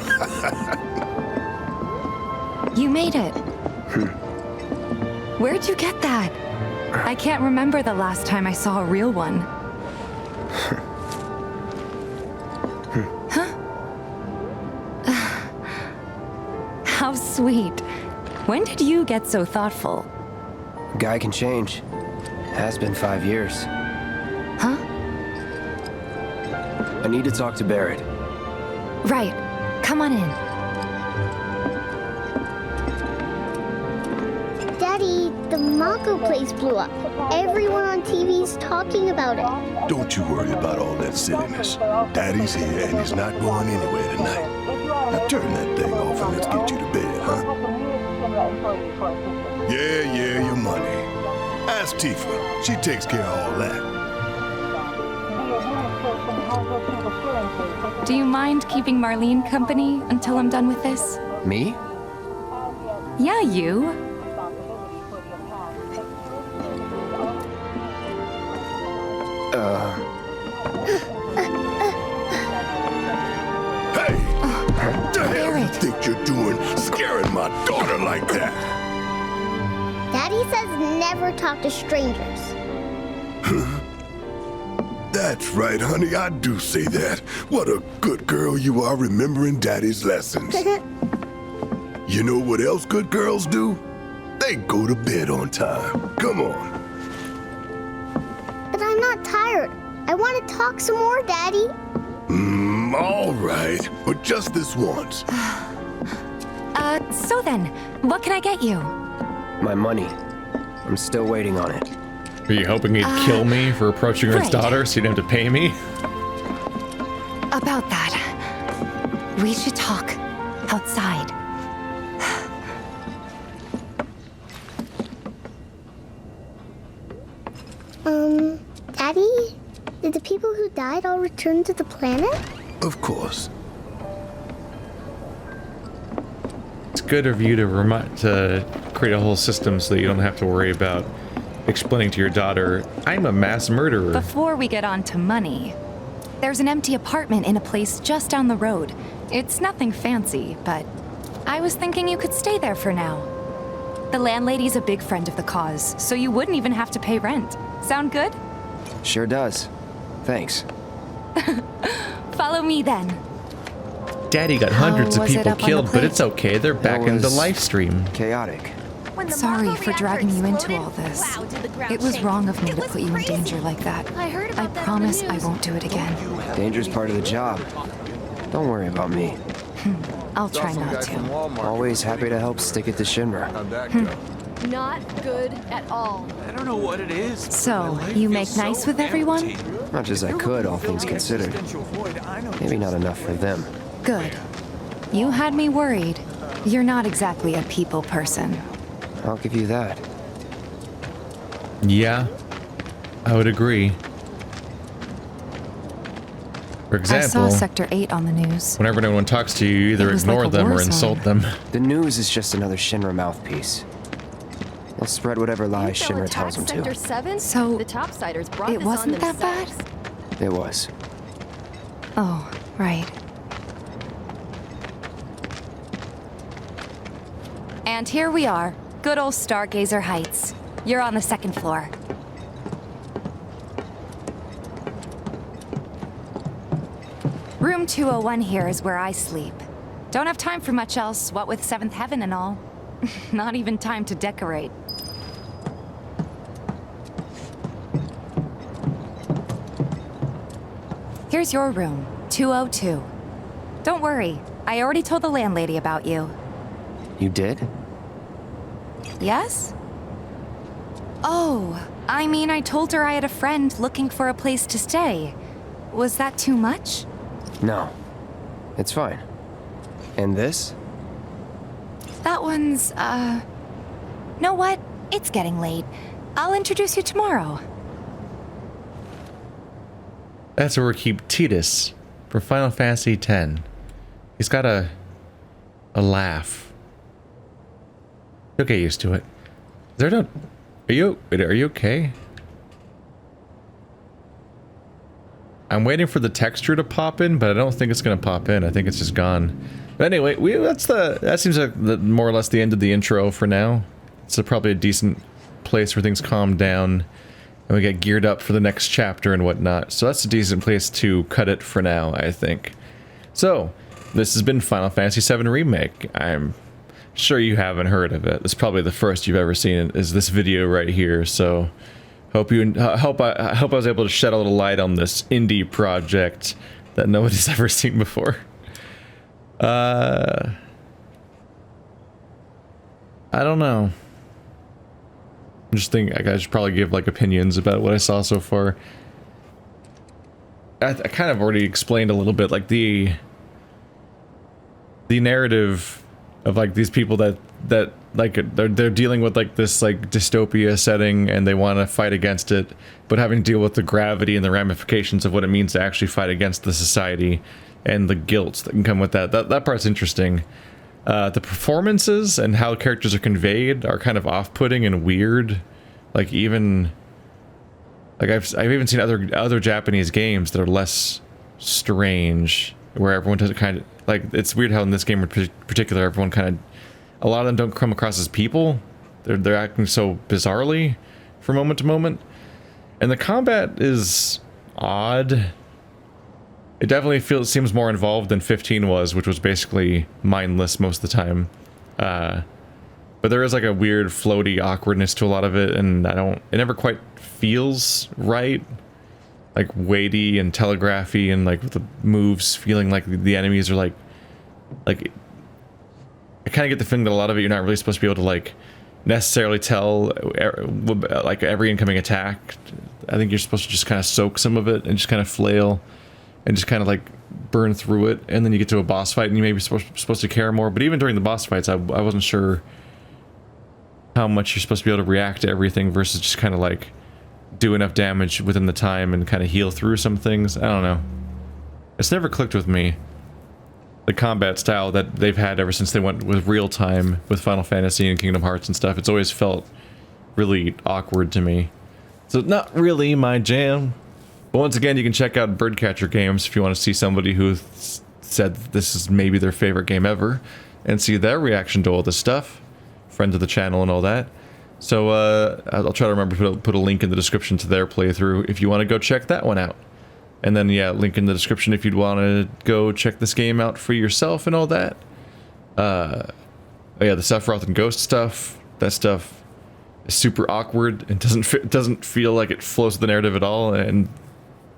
You made it. Where'd you get that? I can't remember the last time I saw a real one. Huh? How sweet. When did you get so thoughtful? Guy can change. Has been 5 years. Huh? I need to talk to Ballard. Right. Come on in. Daddy, the Mako place blew up. Everyone on TV's talking about it. Don't you worry about all that silliness. Daddy's here and he's not going anywhere tonight. Now turn that thing off and let's get you to bed, huh? Yeah, your money. Ask Tifa. She takes care of all that. Do you mind keeping Marlene company until I'm done with this? Me? Yeah, you. Hey! What the hell you think you're doing scaring my daughter like that? Daddy says never talk to strangers. That's right, honey, I do say that. What a good girl you are remembering Daddy's lessons. You know what else good girls do? They go to bed on time. Come on. But I'm not tired. I want to talk some more, Daddy. All right, but just this once. So then, what can I get you? My money. I'm still waiting on it. Are you hoping he'd kill me for approaching his daughter so you'd have to pay me? About that. We should talk outside. Daddy? Did the people who died all return to the planet? Of course. It's good of you to create a whole system so that you don't have to worry about explaining to your daughter, I'm a mass murderer. Before we get on to money, there's an empty apartment in a place just down the road. It's nothing fancy, but I was thinking you could stay there for now. The landlady's a big friend of the cause, so you wouldn't even have to pay rent. Sound good? Sure does. Thanks. Follow me then. Daddy got hundreds of people killed, but it's okay. They're back in the live stream. Chaotic. When not sorry for dragging you into all this. It was wrong of me to put you in danger like that. I promise I won't do it again. Danger's part of the job. Don't worry about me. I'll try not to. Always happy to help stick it to Shinra. Not good at all. I don't know what it is. So, you make nice with everyone? Much as I could, all things considered. Maybe not enough for them. Good. You had me worried. You're not exactly a people person. I'll give you that. Yeah, I would agree. For example, I saw Sector 8 on the news. Whenever anyone talks to you, you either ignore like a them war or insult them. The news is just another Shinra mouthpiece. They'll spread whatever lies Shinra tells them to. Sector 7? So, the topsiders brought it this wasn't on that bad? themselves. It was. Oh, right. And here we are. Good old Stargazer Heights. You're on the second floor. Room 201 here is where I sleep. Don't have time for much else, what with 7th Heaven and all. Not even time to decorate. Here's your room, 202. Don't worry, I already told the landlady about you. You did? Yes? Oh, I mean, I told her I had a friend looking for a place to stay. Was that too much? No. It's fine. And this? That one's, know what? It's getting late. I'll introduce you tomorrow. That's where we keep Titus for Final Fantasy X. He's got a laugh. You'll get used to it. Is there no... Are you okay? I'm waiting for the texture to pop in, but I don't think it's gonna pop in. I think it's just gone. But anyway, that seems like more or less the end of the intro for now. It's probably a decent place where things calm down and we get geared up for the next chapter and whatnot. So that's a decent place to cut it for now, I think. So, this has been Final Fantasy VII Remake. I'm sure you haven't heard of it. This is probably the first you've ever seen is this video right here, so hope I was able to shed a little light on this indie project that nobody's ever seen before. I don't know. I just think I should probably give like opinions about what I saw so far. I kind of already explained a little bit like the narrative of like these people that like they're dealing with like this like dystopia setting and they want to fight against it, but having to deal with the gravity and the ramifications of what it means to actually fight against the society and the guilt that can come with that. That part's interesting. The performances and how characters are conveyed are kind of off-putting and weird. Like even like I've even seen other Japanese games that are less strange, where everyone doesn't kind of like. It's weird how in this game in particular, everyone kind of, a lot of them don't come across as people. They're acting so bizarrely from moment to moment, and the combat is odd. It definitely seems more involved than 15 was, which was basically mindless most of the time. But there is like a weird floaty awkwardness to a lot of it, and it never quite feels right. Like weighty and telegraphy, and like the moves feeling like the enemies are like I kind of get the feeling that a lot of it you're not really supposed to be able to like necessarily tell like every incoming attack. I think you're supposed to just kind of soak some of it and just kind of flail and just kind of like burn through it, and then you get to a boss fight and you may be supposed to care more. But even during the boss fights, I wasn't sure how much you're supposed to be able to react to everything versus just kind of like do enough damage within the time and kind of heal through some things. I don't know. It's never clicked with me. The combat style that they've had ever since they went with real time with Final Fantasy and Kingdom Hearts and stuff. It's always felt really awkward to me. So not really my jam. But once again, you can check out Birdcatcher Games if you want to see somebody who said this is maybe their favorite game ever and see their reaction to all this stuff. Friends of the channel and all that. So I'll try to remember to put a link in the description to their playthrough if you want to go check that one out. And then yeah, link in the description if you'd want to go check this game out for yourself and all that. Oh yeah, the Sephiroth and Ghost stuff. that stuff is super awkward and doesn't feel like it flows with the narrative at all, and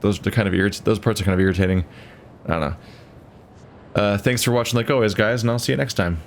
those parts are kind of irritating. I don't know. Thanks for watching like always, guys, and I'll see you next time.